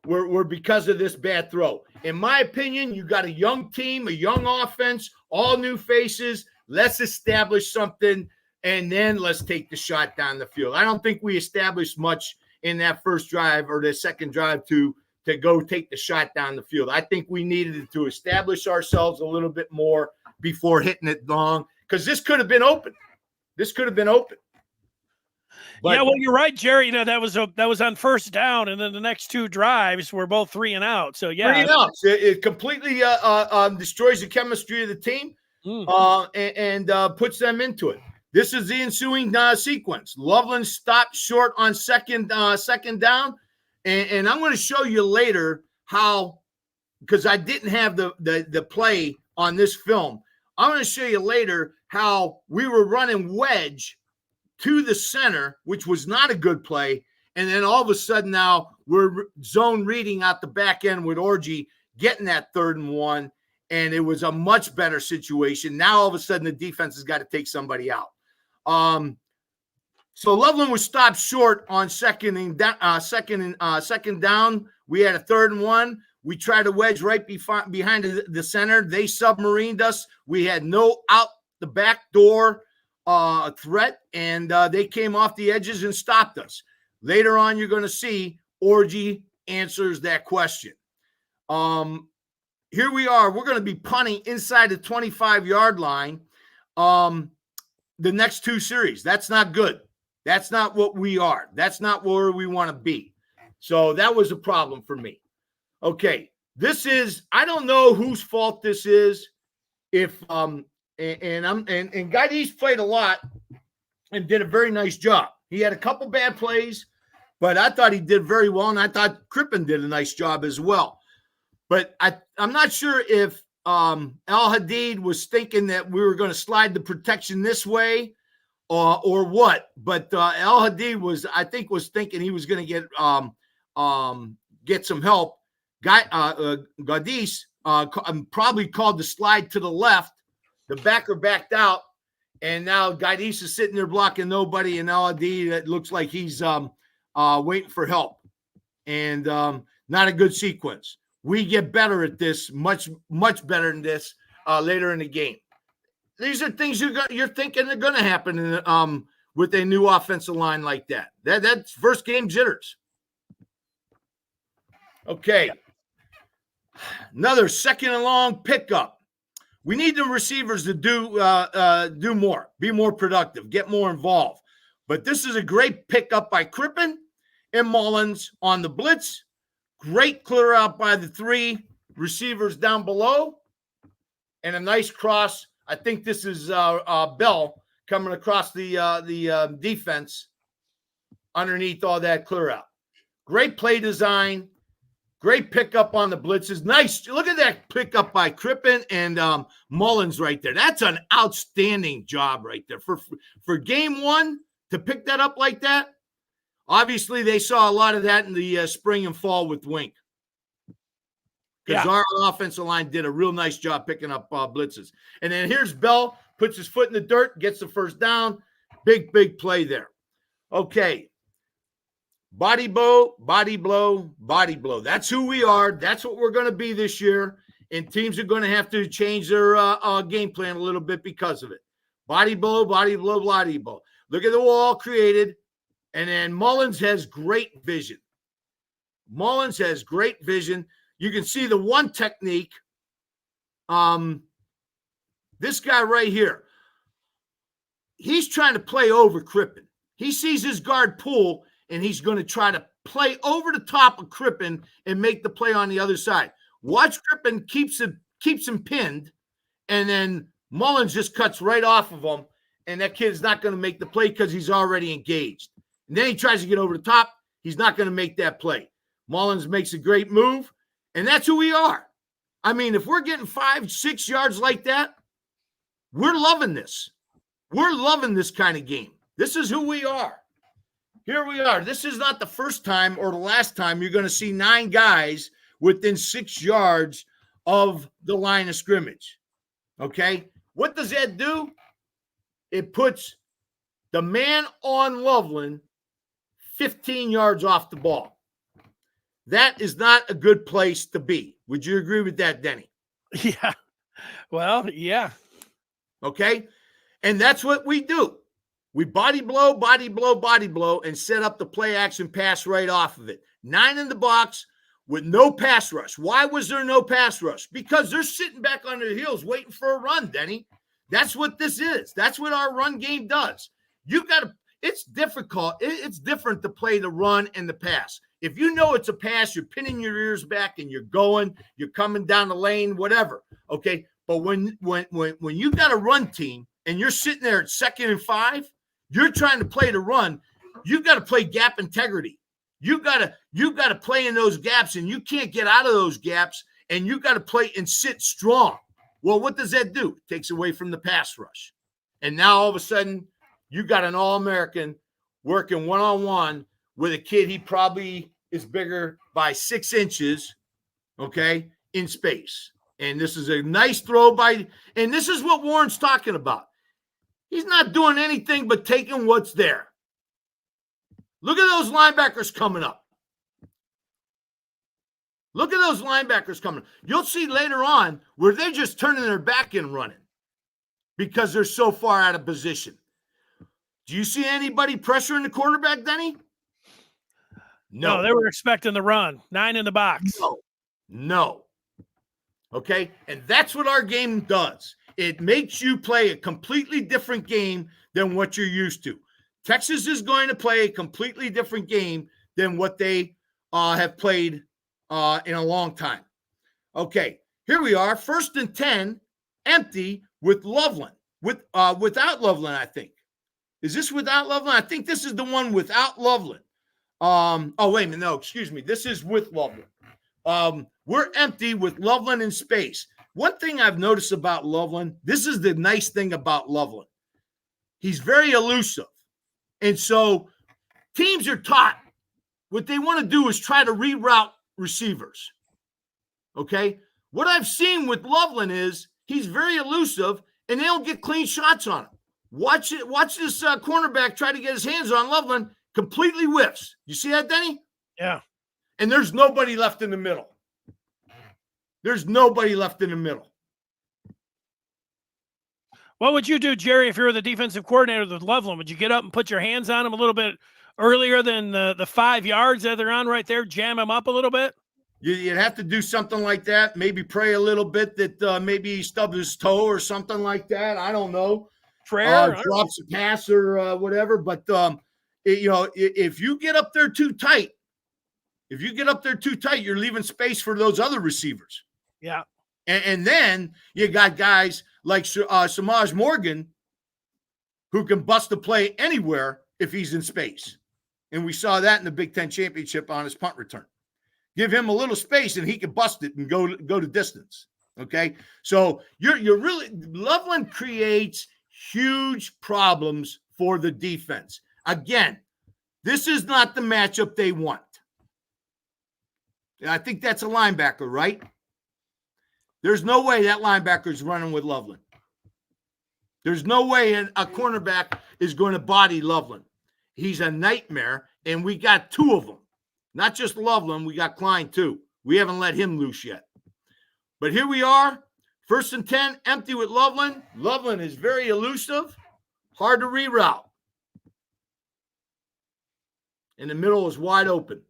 were because of this bad throw. In my opinion, you got a young team, a young offense, all new faces. Let's establish something, and then let's take the shot down the field. I don't think we established much in that first drive or the second drive to go take the shot down the field. I think we needed to establish ourselves a little bit more before hitting it long, because this could have been open. But, yeah, well, you're right, Jerry. That was on first down, and then the next 2 drives were both 3 and out. So yeah, 3 and out. It completely destroys the chemistry of the team and puts them into it. This is the ensuing sequence. Loveland stopped short on second down, and I'm going to show you later how, because I didn't have the play on this film. I'm going to show you later how we were running wedge to the center, which was not a good play. And then all of a sudden now we're zone reading out the back end with Orgy getting that 3rd and 1. And it was a much better situation. Now all of a sudden the defense has got to take somebody out. So Loveland was stopped short on second down. We had a 3rd and 1. We tried to wedge right behind the center. They submarined us. We had no out the back door threat, and they came off the edges and stopped us. Later on, you're going to see Orgy answers that question. Here we are. We're going to be punting inside the 25-yard line the next 2 series. That's not good. That's not what we are. That's not where we want to be. So that was a problem for me. Okay, I don't know whose fault this is. If and Guy East played a lot and did a very nice job. He had a couple bad plays, But I thought he did very well, and I thought Crippen did a nice job as well. But I'm not sure if Al Hadid was thinking that we were going to slide the protection this way or what. But Al Hadid was thinking he was going to get some help. Gadis probably called the slide to the left. The backer backed out, and now Gadis is sitting there blocking nobody, and Al Hadid, it looks like he's waiting for help, and not a good sequence. We get better at this, much better than this later in the game. These are things you're thinking are going to happen with a new offensive line like that. That's first game jitters. Okay. Another second and long pickup. We need the receivers to do more, be more productive, get more involved. But this is a great pickup by Crippen and Mullins on the blitz. Great clear out by the three receivers down below. And a nice cross. I think this is Bell coming across the defense underneath all that clear out. Great play design. Great pickup on the blitzes. Nice. Look at that pickup by Crippen and Mullins right there. That's an outstanding job right there. For game one, to pick that up like that, obviously they saw a lot of that in the spring and fall with Wink. Because our offensive line did a real nice job picking up blitzes. And then here's Bell, puts his foot in the dirt, gets the first down. Big play there. Okay. Body blow, body blow, body blow. That's who we are. That's what we're going to be this year. And teams are going to have to change their game plan a little bit because of it. Body blow, body blow, body blow. Look at the wall created. And then Mullins has great vision. Mullins has great vision. You can see the one technique. This guy right here, he's trying to play over Crippen. He sees his guard pull, and he's going to try to play over the top of Crippen and make the play on the other side. Watch Crippen keeps him pinned, and then Mullins just cuts right off of him, and that kid's not going to make the play because he's already engaged. And then he tries to get over the top. He's not going to make that play. Mullins makes a great move. And that's who we are. I mean, if we're getting 5-6 yards like that, we're loving this. We're loving this kind of game. This is who we are. Here we are. This is not the first time or the last time you're going to see 9 guys within 6 yards of the line of scrimmage. Okay? What does that do? It puts the man on Loveland 15 yards off the ball. That is not a good place to be. Would you agree with that, Denny? Yeah. Well, yeah. Okay? And that's what we do. We body blow, and set up the play action pass right off of it. 9 in the box with no pass rush. Why was there no pass rush? Because they're sitting back on their heels waiting for a run, Denny. That's what this is. That's what our run game does. It's difficult. It's different to play the run and the pass. If you know it's a pass, you're pinning your ears back and you're coming down the lane, whatever. Okay. But when you got a run team and you're sitting there at 2nd and 5, you're trying to play the run. You've got to play gap integrity. You got to play in those gaps, and you can't get out of those gaps, and you got to play and sit strong. Well, what does that do? It takes away from the pass rush. And now all of a sudden you got an All-American working one-on-one with a kid, he probably is bigger by 6 inches, okay, in space. And this is a nice throw and this is what Warren's talking about. He's not doing anything but taking what's there. Look at those linebackers coming up. Look at those linebackers coming. You'll see later on where they're just turning their back and running because they're so far out of position. Do you see anybody pressuring the quarterback, Denny? No, they were expecting the run. 9 in the box. No. Okay? And that's what our game does. It makes you play a completely different game than what you're used to. Texas is going to play a completely different game than what they have played in a long time. Okay, here we are, 1st and 10, empty with Loveland. Without Loveland, I think. Is this without Loveland? I think this is the one without Loveland. Oh, wait a minute. No, excuse me. This is with Loveland. We're empty with Loveland in space. One thing I've noticed about Loveland, this is the nice thing about Loveland. He's very elusive. And so teams are taught what they want to do is try to reroute receivers. Okay? What I've seen with Loveland is he's very elusive and they'll get clean shots on him. Watch it. Watch this cornerback try to get his hands on Loveland, completely whiffs. You see that, Denny? Yeah. And there's nobody left in the middle. There's nobody left in the middle. What would you do, Jerry, if you were the defensive coordinator with Loveland? Would you get up and put your hands on him a little bit earlier than the 5 yards that they're on right there, jam him up a little bit? You'd have to do something like that. Maybe pray a little bit that maybe he stubbed his toe or something like that. I don't know. Prayer? Drops a pass or whatever. But, if you get up there too tight, you're leaving space for those other receivers. Yeah. And then you got guys like Samaj Morgan who can bust a play anywhere if he's in space. And we saw that in the Big Ten championship on his punt return. Give him a little space and he can bust it and go to distance. Okay. So you're really, Loveland creates huge problems for the defense. Again, this is not the matchup they want. And I think that's a linebacker, right? There's no way that linebacker's running with Loveland. There's no way a cornerback is going to body Loveland. He's a nightmare, and we got two of them. Not just Loveland, we got Klein too. We haven't let him loose yet. But here we are, 1st and 10, empty with Loveland. Loveland is very elusive, hard to reroute. And the middle is wide open.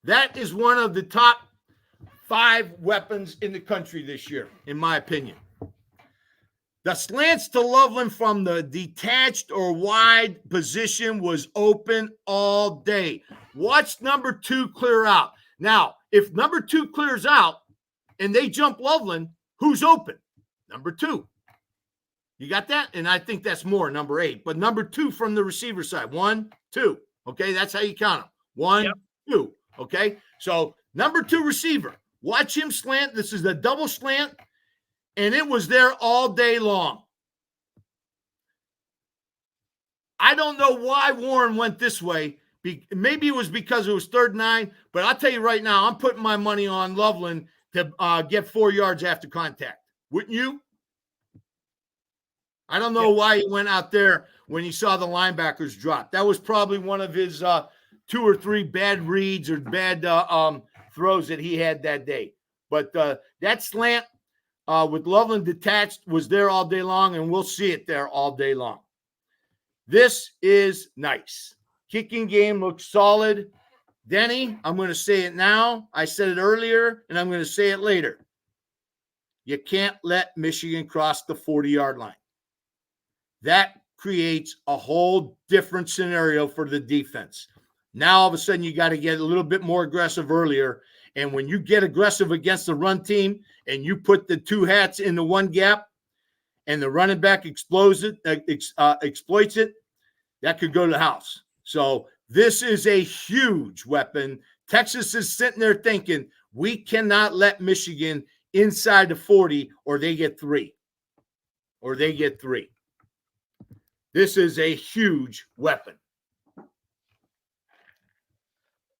That is one of the top 5 weapons in the country this year, in my opinion. The slants to Loveland from the detached or wide position was open all day. Watch number 2 clear out. Now, if number 2 clears out and they jump Loveland, who's open? Number 2. You got that? And I think that's more, number 8. But number 2 from the receiver side. 1, 2. Okay, that's how you count them. 1, 2. Okay, so number 2 receiver. Watch him slant. This is a double slant. And it was there all day long. I don't know why Warren went this way. Maybe it was because it was 3rd and 9. But I'll tell you right now, I'm putting my money on Loveland to get 4 yards after contact. Wouldn't you? I don't know why he went out there when he saw the linebackers drop. That was probably one of his 2 or 3 bad reads or bad throws that he had that day. But that slant with Loveland detached was there all day long, and we'll see it there all day long. This is nice. Kicking game looks solid. Denny, I'm going to say it now. I said it earlier, and I'm going to say it later. You can't let Michigan cross the 40-yard line. That creates a whole different scenario for the defense. Now, all of a sudden, you got to get a little bit more aggressive earlier. And when you get aggressive against the run team and you put the 2 hats in the one gap and the running back exploits it, that could go to the house. So this is a huge weapon. Texas is sitting there thinking, we cannot let Michigan inside the 40 or they get 3. This is a huge weapon.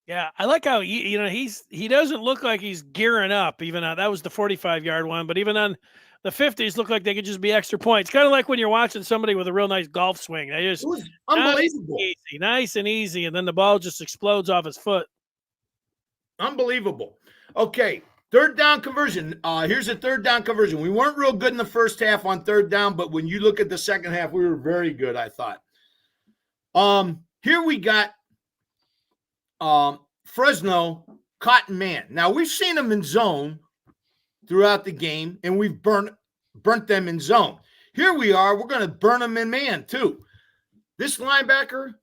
Yeah, I like how he doesn't look like he's gearing up. Even that was the 45-yard one, but even on the 50s, look like they could just be extra points. Kind of like when you're watching somebody with a real nice golf swing. They just it was unbelievable, nice and easy, and then the ball just explodes off his foot. Unbelievable. Okay, 3rd down conversion. Here's a 3rd down conversion. We weren't real good in the first half on 3rd down, but when you look at the second half, we were very good, I thought. Here we got Fresno Cotton Man. Now, we've seen them in zone throughout the game, and we've burnt them in zone. Here we are. We're going to burn them in man, too. This linebacker,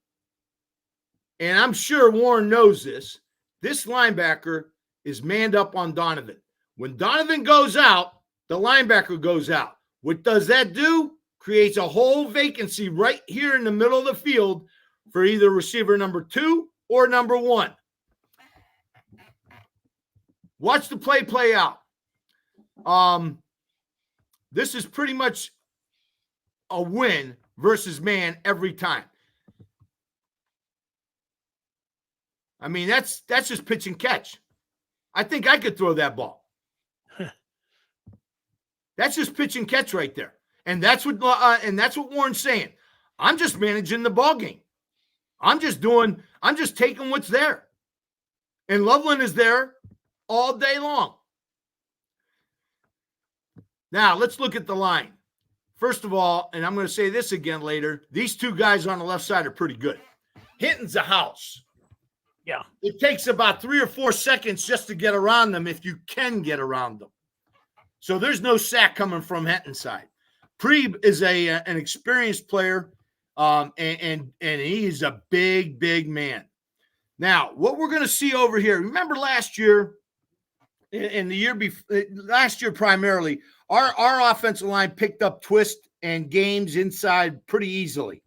and I'm sure Warren knows this linebacker is manned up on Donovan. When Donovan goes out, the linebacker goes out. What does that do? creates a whole vacancy right here in the middle of the field for either receiver number 2 or number 1. Watch the play out. This is pretty much a win versus man every time. I mean, that's just pitch and catch. I think I could throw that ball. That's just pitch and catch right there. And that's what Warren's saying. I'm just managing the ball game. I'm just taking what's there. And Loveland is there all day long. Now, let's look at the line. First of all, and I'm going to say this again later, these two guys on the left side are pretty good. Hinton's a house. Yeah. It takes about 3 or 4 seconds just to get around them if you can get around them. So there's no sack coming from Hinton's side. Preeb is an experienced player, and he's a big man. Now, what we're going to see over here, remember last year, and the year before, last year primarily, our offensive line picked up twists and games inside pretty easily.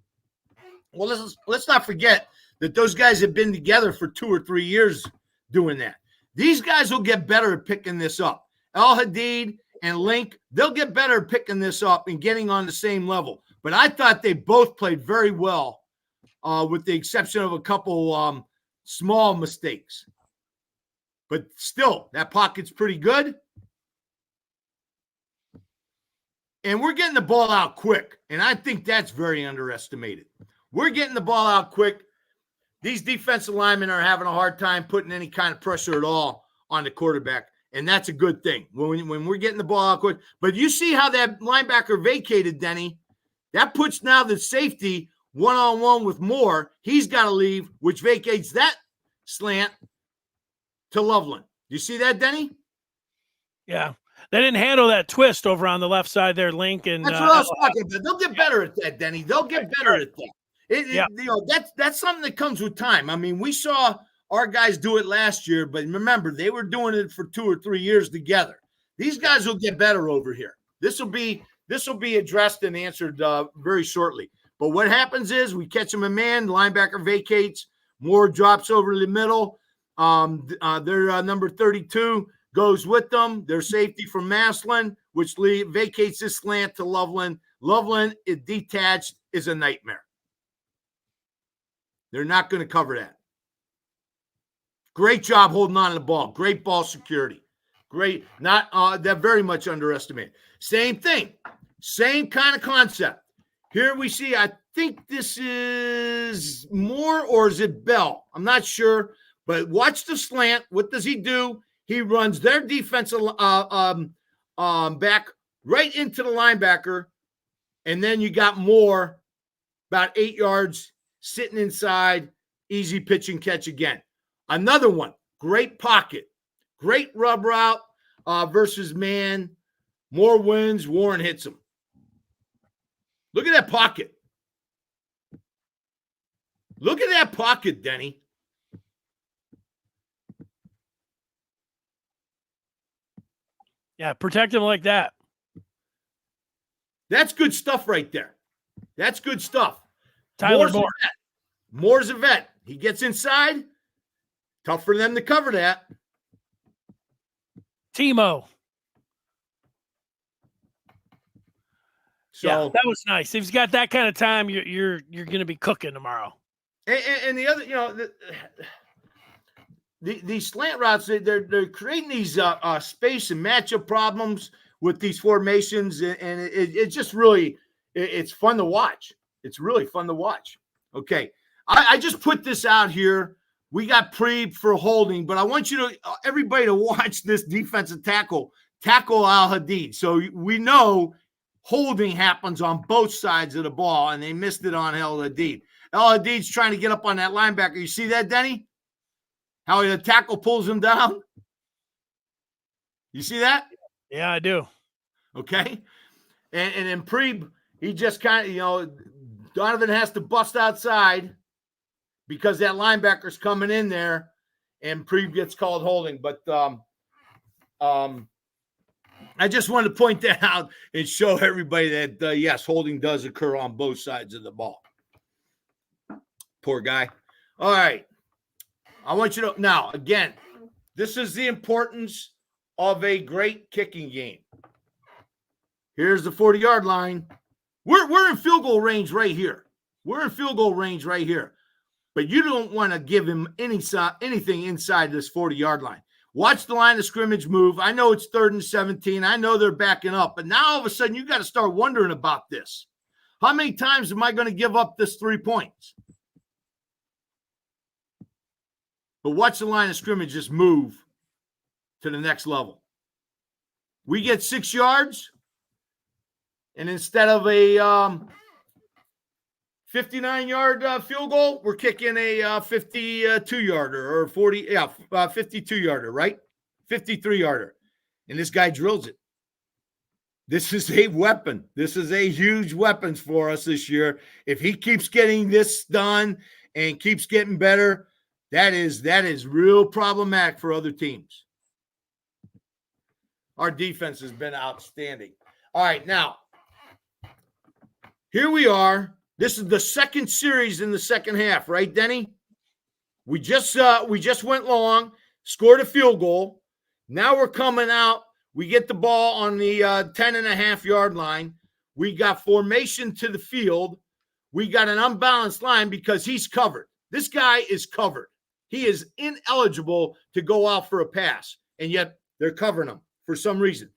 Well, let's not forget that those guys have been together for 2 or 3 years doing that. These guys will get better at picking this up. El Hadid and Link, they'll get better at picking this up and getting on the same level. But I thought they both played very well, with the exception of a couple small mistakes. But still, that pocket's pretty good. And we're getting the ball out quick. And I think that's very underestimated. We're getting the ball out quick. These defensive linemen are having a hard time putting any kind of pressure at all on the quarterback. And that's a good thing when we're getting the ball out quick. But you see how that linebacker vacated, Denny. That puts now the safety one-on-one with Moore. He's got to leave, which vacates that slant to Loveland. You see that, Denny? Yeah. They didn't handle that twist over on the left side there, Link. And that's what I was talking about. They'll get better at that, Denny. They'll get better at that. That's something that comes with time. I mean, we saw our guys do it last year, but remember, they were doing it for 2 or 3 years together. These guys will get better over here. This will be addressed and answered very shortly. But what happens is we catch them a man, linebacker vacates, Moore drops over to the middle. Their number 32 goes with them. Their safety from Maslin, which vacates this slant to Loveland. Loveland is detached, is a nightmare. They're not going to cover that. Great job holding on to the ball. Great ball security. Great. Not that very much underestimated. Same thing. Same kind of concept. Here we see, I think this is Moore or is it Bell? I'm not sure. But watch the slant. What does he do? He runs their defensive back right into the linebacker. And then you got Moore about 8 yards sitting inside. Easy pitch and catch again. Another one. Great pocket. Great rub route versus man. Moore wins. Warren hits him. Look at that pocket. Look at that pocket, Denny. Yeah, protect him like that. That's good stuff right there. That's good stuff. Tyler Moore. Moore's a vet. He gets inside. Tough for them to cover that. Timo. So yeah, that was nice. If he's got that kind of time, you're going to be cooking tomorrow. And the other, these slant routes, they're creating these space and matchup problems with these formations, and it's just really it's fun to watch. It's really fun to watch. Okay, I just put this out here. We got Preeb for holding, but I want everybody to watch this defensive tackle Al Hadid. So we know holding happens on both sides of the ball, and they missed it on El Hadid. El Hadid's trying to get up on that linebacker. You see that, Denny? How the tackle pulls him down? You see that? Yeah, I do. Okay. And then Preeb, he just kind of, Donovan has to bust outside because that linebacker's coming in there, and Preeb gets called holding. But I just wanted to point that out and show everybody that, yes, holding does occur on both sides of the ball. Poor guy. All right. I want you to now, again, this is the importance of a great kicking game. Here's the 40-yard line. We're in field goal range right here. We're in field goal range right here. But you don't want to give him anything inside this 40-yard line. Watch the line of scrimmage move. I know it's 3rd and 17. I know they're backing up. But now all of a sudden you got to start wondering about this. How many times am I going to give up this 3 points? But watch the line of scrimmage just move to the next level. We get 6 yards, and instead of a 59-yard field goal, we're kicking a 52-yarder or 52-yarder, right? 53-yarder. And this guy drills it. This is a weapon. This is a huge weapon for us this year. If he keeps getting this done and keeps getting better, that is real problematic for other teams. Our defense has been outstanding. All right, now, here we are. This is the second series in the second half, right, Denny? We just went long, scored a field goal. Now we're coming out. We get the ball on the 10.5-yard line. We got formation to the field. We got an unbalanced line because he's covered. This guy is covered. He is ineligible to go out for a pass, and yet they're covering him for some reason.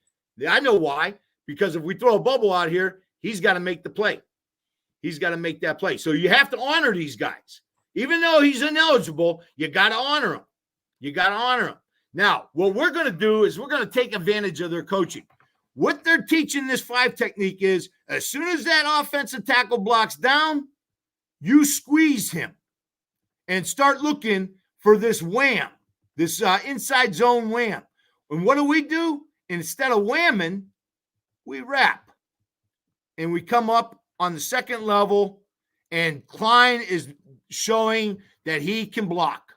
I know why. Because if we throw a bubble out here, he's got to make the play. He's got to make that play. So you have to honor these guys. Even though he's ineligible, you got to honor him. You got to honor him. Now, what we're going to do is we're going to take advantage of their coaching. What they're teaching this 5 technique is as soon as that offensive tackle blocks down, you squeeze him and start looking for this wham, this inside zone wham. And what do? Instead of whamming, we wrap. And we come up on the second level, and Klein is showing that he can block,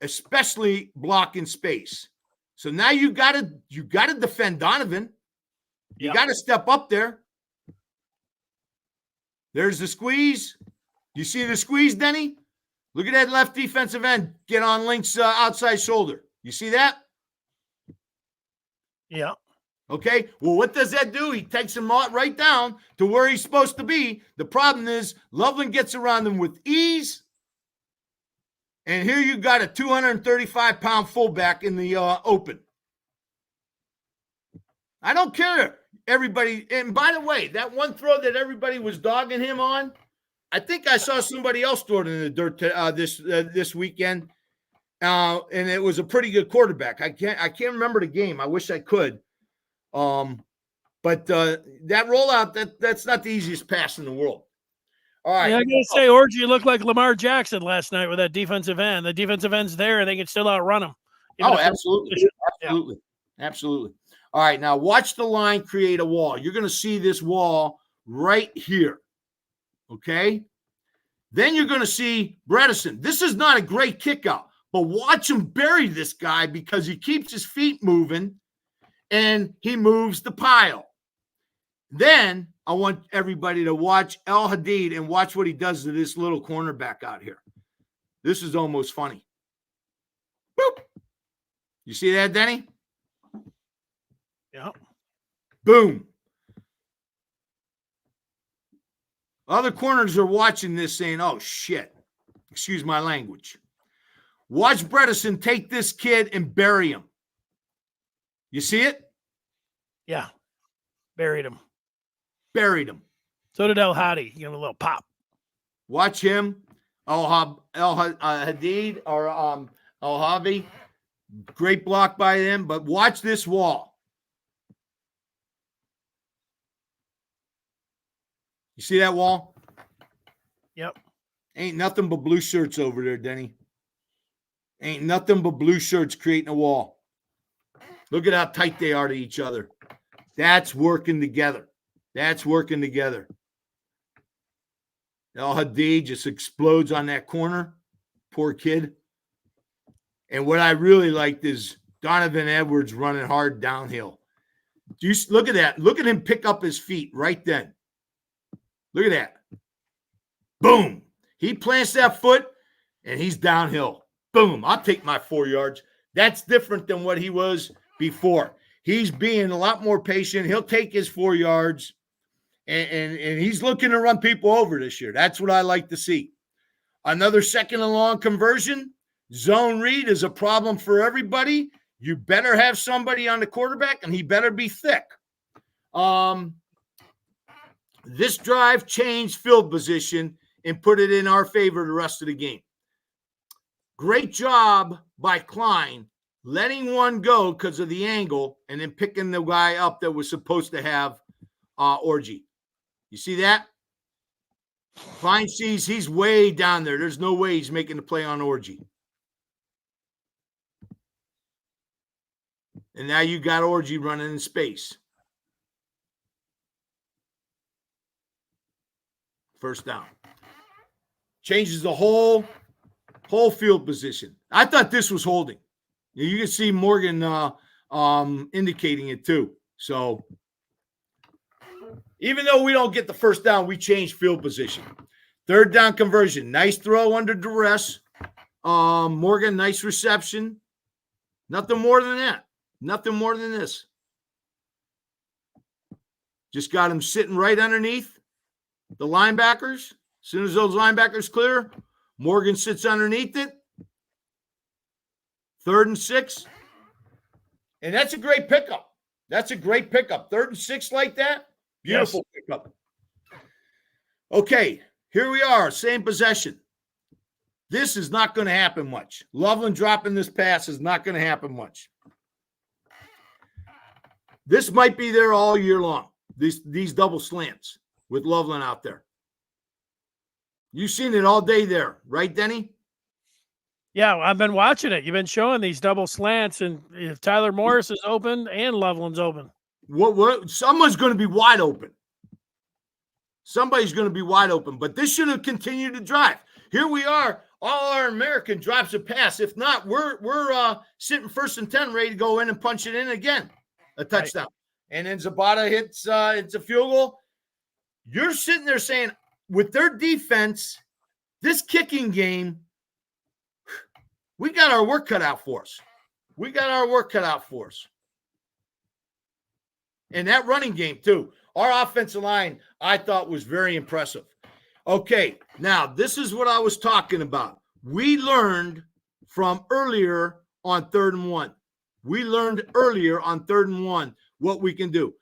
especially block in space. So now you got to defend Donovan. You got to step up there. There's the squeeze. You see the squeeze, Denny? Look at that left defensive end get on Link's outside shoulder. You see that? Yeah. Okay. Well, what does that do? He takes him right down to where he's supposed to be. The problem is Loveland gets around him with ease. And here you got a 235-pound fullback in the open. I don't care. Everybody. And by the way, that one throw that everybody was dogging him on, I think I saw somebody else throw it in the dirt this weekend, and it was a pretty good quarterback. I can't remember the game. I wish I could. But that rollout that's not the easiest pass in the world. All right. Yeah, I gotta say, Orgy looked like Lamar Jackson last night with that defensive end. The defensive end's there, and they can still outrun him. Oh, absolutely, absolutely. All right, now watch the line create a wall. You're going to see this wall right here. Okay? Then you're going to see Bredesen. This is not a great kick out, but watch him bury this guy because he keeps his feet moving and he moves the pile. Then I want everybody to watch El Hadid and watch what he does to this little cornerback out here. This is almost funny. Boop. You see that, Denny? Yeah. Boom. Other corners are watching this saying, oh, shit. Excuse my language. Watch Bredesen take this kid and bury him. You see it? Yeah. Buried him. Buried him. So did El Hadi. You know, a little pop. Watch him. El Hadid or El Havi. Great block by them. But watch this wall. You see that wall? Yep. Ain't nothing but blue shirts over there, Denny. Ain't nothing but blue shirts creating a wall. Look at how tight they are to each other. That's working together. That's working together. El Hadid just explodes on that corner. Poor kid. And what I really liked is Donovan Edwards running hard downhill. Do you look at that? Look at him pick up his feet right then. Look at that. Boom. He plants that foot and he's downhill. Boom. I'll take my 4 yards. That's different than what he was before. He's being a lot more patient. He'll take his 4 yards and he's looking to run people over this year. That's what I like to see. Another second and long conversion. Zone read is a problem for everybody. You better have somebody on the quarterback, and he better be thick. This drive changed field position and put it in our favor the rest of the game. Great job by Klein letting one go because of the angle and then picking the guy up that was supposed to have Orgy. You see that? Klein sees he's way down there. There's no way he's making the play on Orgy. And now you got Orgy running in space. First down. Changes the whole field position. I thought this was holding. You can see Morgan indicating it too. So even though we don't get the first down, we change field position. Third down conversion. Nice throw under duress. Morgan, nice reception. Nothing more than that. Nothing more than this. Just got him sitting right underneath the linebackers. As soon as those linebackers clear, Morgan sits underneath it. 3rd and 6. And that's a great pickup. That's a great pickup. 3rd and 6 like that. Beautiful pickup. Okay, here we are. Same possession. This is not going to happen much. Loveland dropping this pass is not going to happen much. This might be there all year long, these double slants with Loveland out there. You've seen it all day there, right, Denny? Yeah, I've been watching it. You've been showing these double slants, and if Tyler Morris is open and Loveland's open. What? Someone's going to be wide open. Somebody's going to be wide open, but this should have continued to drive. Here we are. All our American drops a pass. If not, we're sitting 1st and 10, ready to go in and punch it in again. A touchdown. Right. And then Zabata hits it's a field goal. You're sitting there saying, with their defense, this kicking game, we got our work cut out for us. We got our work cut out for us. And that running game, too. Our offensive line, I thought, was very impressive. Okay, now this is what I was talking about. We learned from earlier on 3rd and 1. We learned earlier on 3rd and 1 what we can do.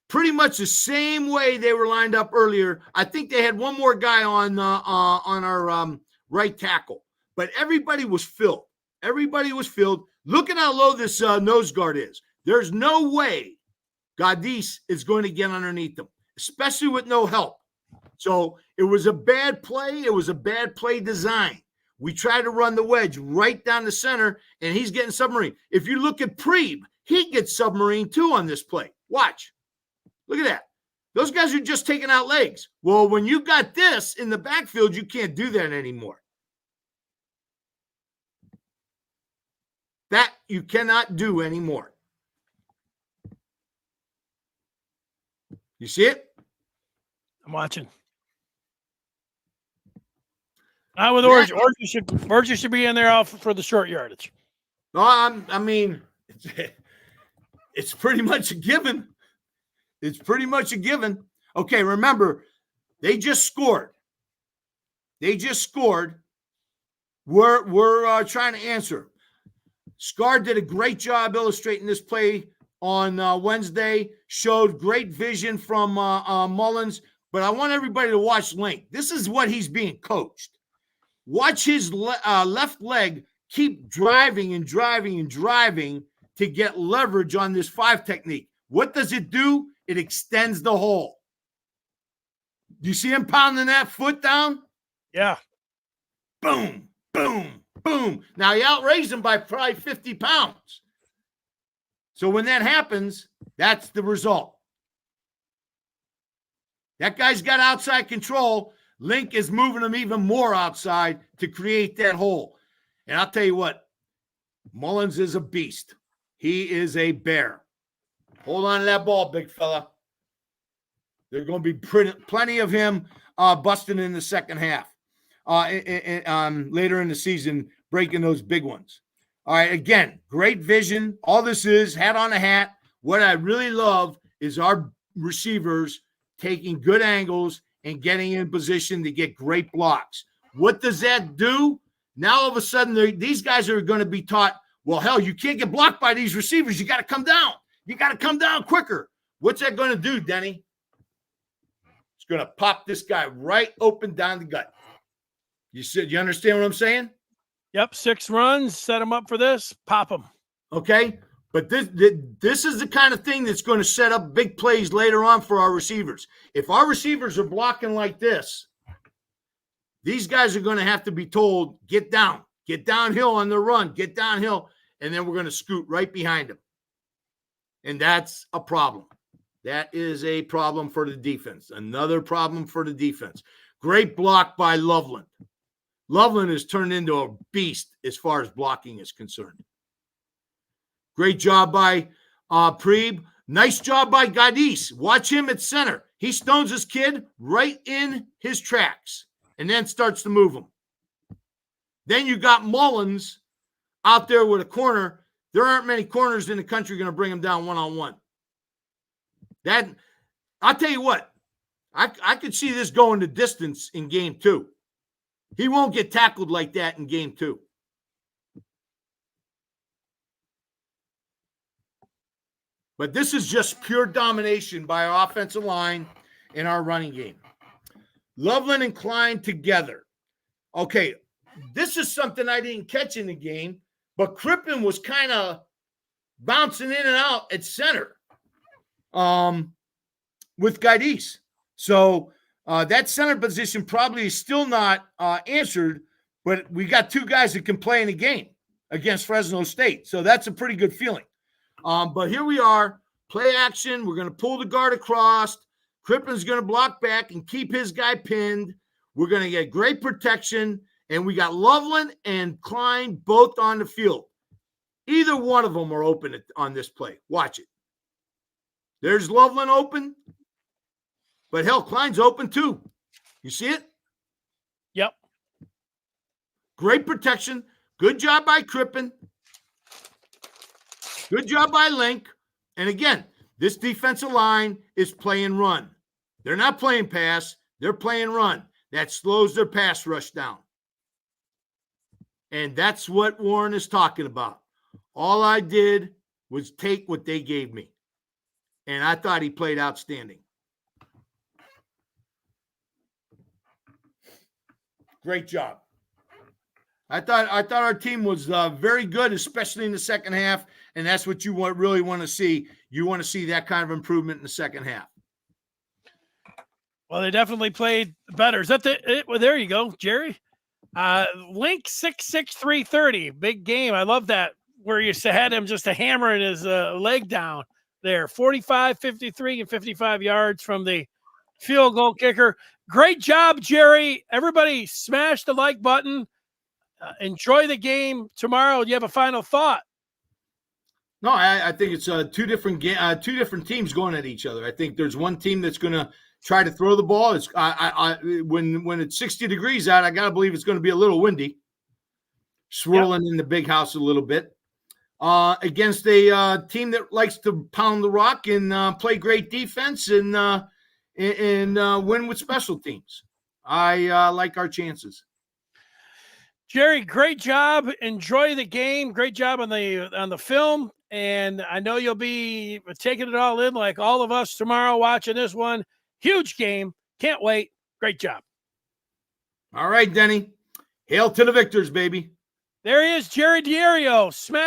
Pretty much the same way they were lined up earlier. I think they had one more guy on our right tackle, but everybody was filled. Everybody was filled. Look at how low this nose guard is. There's no way Gadis is going to get underneath them, especially with no help. So it was a bad play. It was a bad play design. We tried to run the wedge right down the center, and he's getting submarine. If you look at Preeb, he gets submarine too on this play. Watch. Look at that. Those guys are just taking out legs. Well, when you got this in the backfield, you can't do that anymore. That you cannot do anymore. You see it? I'm watching. Not with Orgy. Orgy should be in there for the short yardage. No, I mean, it's pretty much a given. It's pretty much a given. Okay, remember, they just scored. We're trying to answer. Scar did a great job illustrating this play on Wednesday. Showed great vision from Mullins. But I want everybody to watch Link. This is what he's being coached. Watch his left leg keep driving and driving and driving to get leverage on this 5 technique. What does it do? It extends the hole. Do you see him pounding that foot down? Yeah. Boom, boom, boom. Now he outraised him by probably 50 pounds. So when that happens, that's the result. That guy's got outside control. Link is moving him even more outside to create that hole. And I'll tell you what, Mullins is a beast. He is a bear. Hold on to that ball, big fella. There's going to be plenty of him busting in the second half, later in the season, breaking those big ones. All right, again, great vision. All this is hat on a hat. What I really love is our receivers taking good angles and getting in position to get great blocks. What does that do? Now, all of a sudden, these guys are going to be taught, well, hell, you can't get blocked by these receivers. You got to come down. You got to come down quicker. What's that going to do, Denny? It's going to pop this guy right open down the gut. You understand what I'm saying? Yep, 6 runs, set him up for this, pop him. Okay, but this is the kind of thing that's going to set up big plays later on for our receivers. If our receivers are blocking like this, these guys are going to have to be told, get downhill on the run, get downhill, and then we're going to scoot right behind them. And that's a problem. That is a problem for the defense. Another problem for the defense. Great block by Loveland. Loveland has turned into a beast as far as blocking is concerned. Great job by Preeb. Nice job by Gadis. Watch him at center. He stones his kid right in his tracks and then starts to move him. Then you got Mullins out there with a corner. There aren't many corners in the country going to bring him down one-on-one. That, I'll tell you what, I could see this going the distance in game 2. He won't get tackled like that in game 2. But this is just pure domination by our offensive line and our running game. Loveland and Klein together. Okay, this is something I didn't catch in the game, but Crippen was kind of bouncing in and out at center with Gadis. So that center position probably is still not answered, but we got 2 guys that can play in a game against Fresno State. So that's a pretty good feeling. But here we are, play action. We're going to pull the guard across. Crippen's going to block back and keep his guy pinned. We're going to get great protection. And we got Loveland and Klein both on the field. Either one of them are open on this play. Watch it. There's Loveland open. But hell, Klein's open too. You see it? Yep. Great protection. Good job by Crippen. Good job by Link. And again, this defensive line is playing run. They're not playing pass. They're playing run. That slows their pass rush down. And that's what Warren is talking about. All I did was take what they gave me. And I thought he played outstanding. Great job. I thought our team was very good, especially in the second half, and that's what you really want to see. You want to see that kind of improvement in the second half. Well, they definitely played better. Is that well, there you go, Jerry. Link 6'6", 330. Big game. I love that, where you had him just hammering his leg down there. 45, 53, and 55 yards from the field goal kicker. Great job, Jerry. Everybody smash the like button. Enjoy the game tomorrow. Do you have a final thought? No, I think it's two different teams going at each other. I think there's one team that's going to try to throw the ball. It's when it's 60 degrees out, I got to believe it's going to be a little windy, swirling in the big house a little bit. Against a team that likes to pound the rock and play great defense and win with special teams. I like our chances. Jerry, great job. Enjoy the game. Great job on the film. And I know you'll be taking it all in like all of us tomorrow watching this one. Huge game. Can't wait. Great job. All right, Denny. Hail to the victors, baby. There he is, Jerry Diorio. Smash.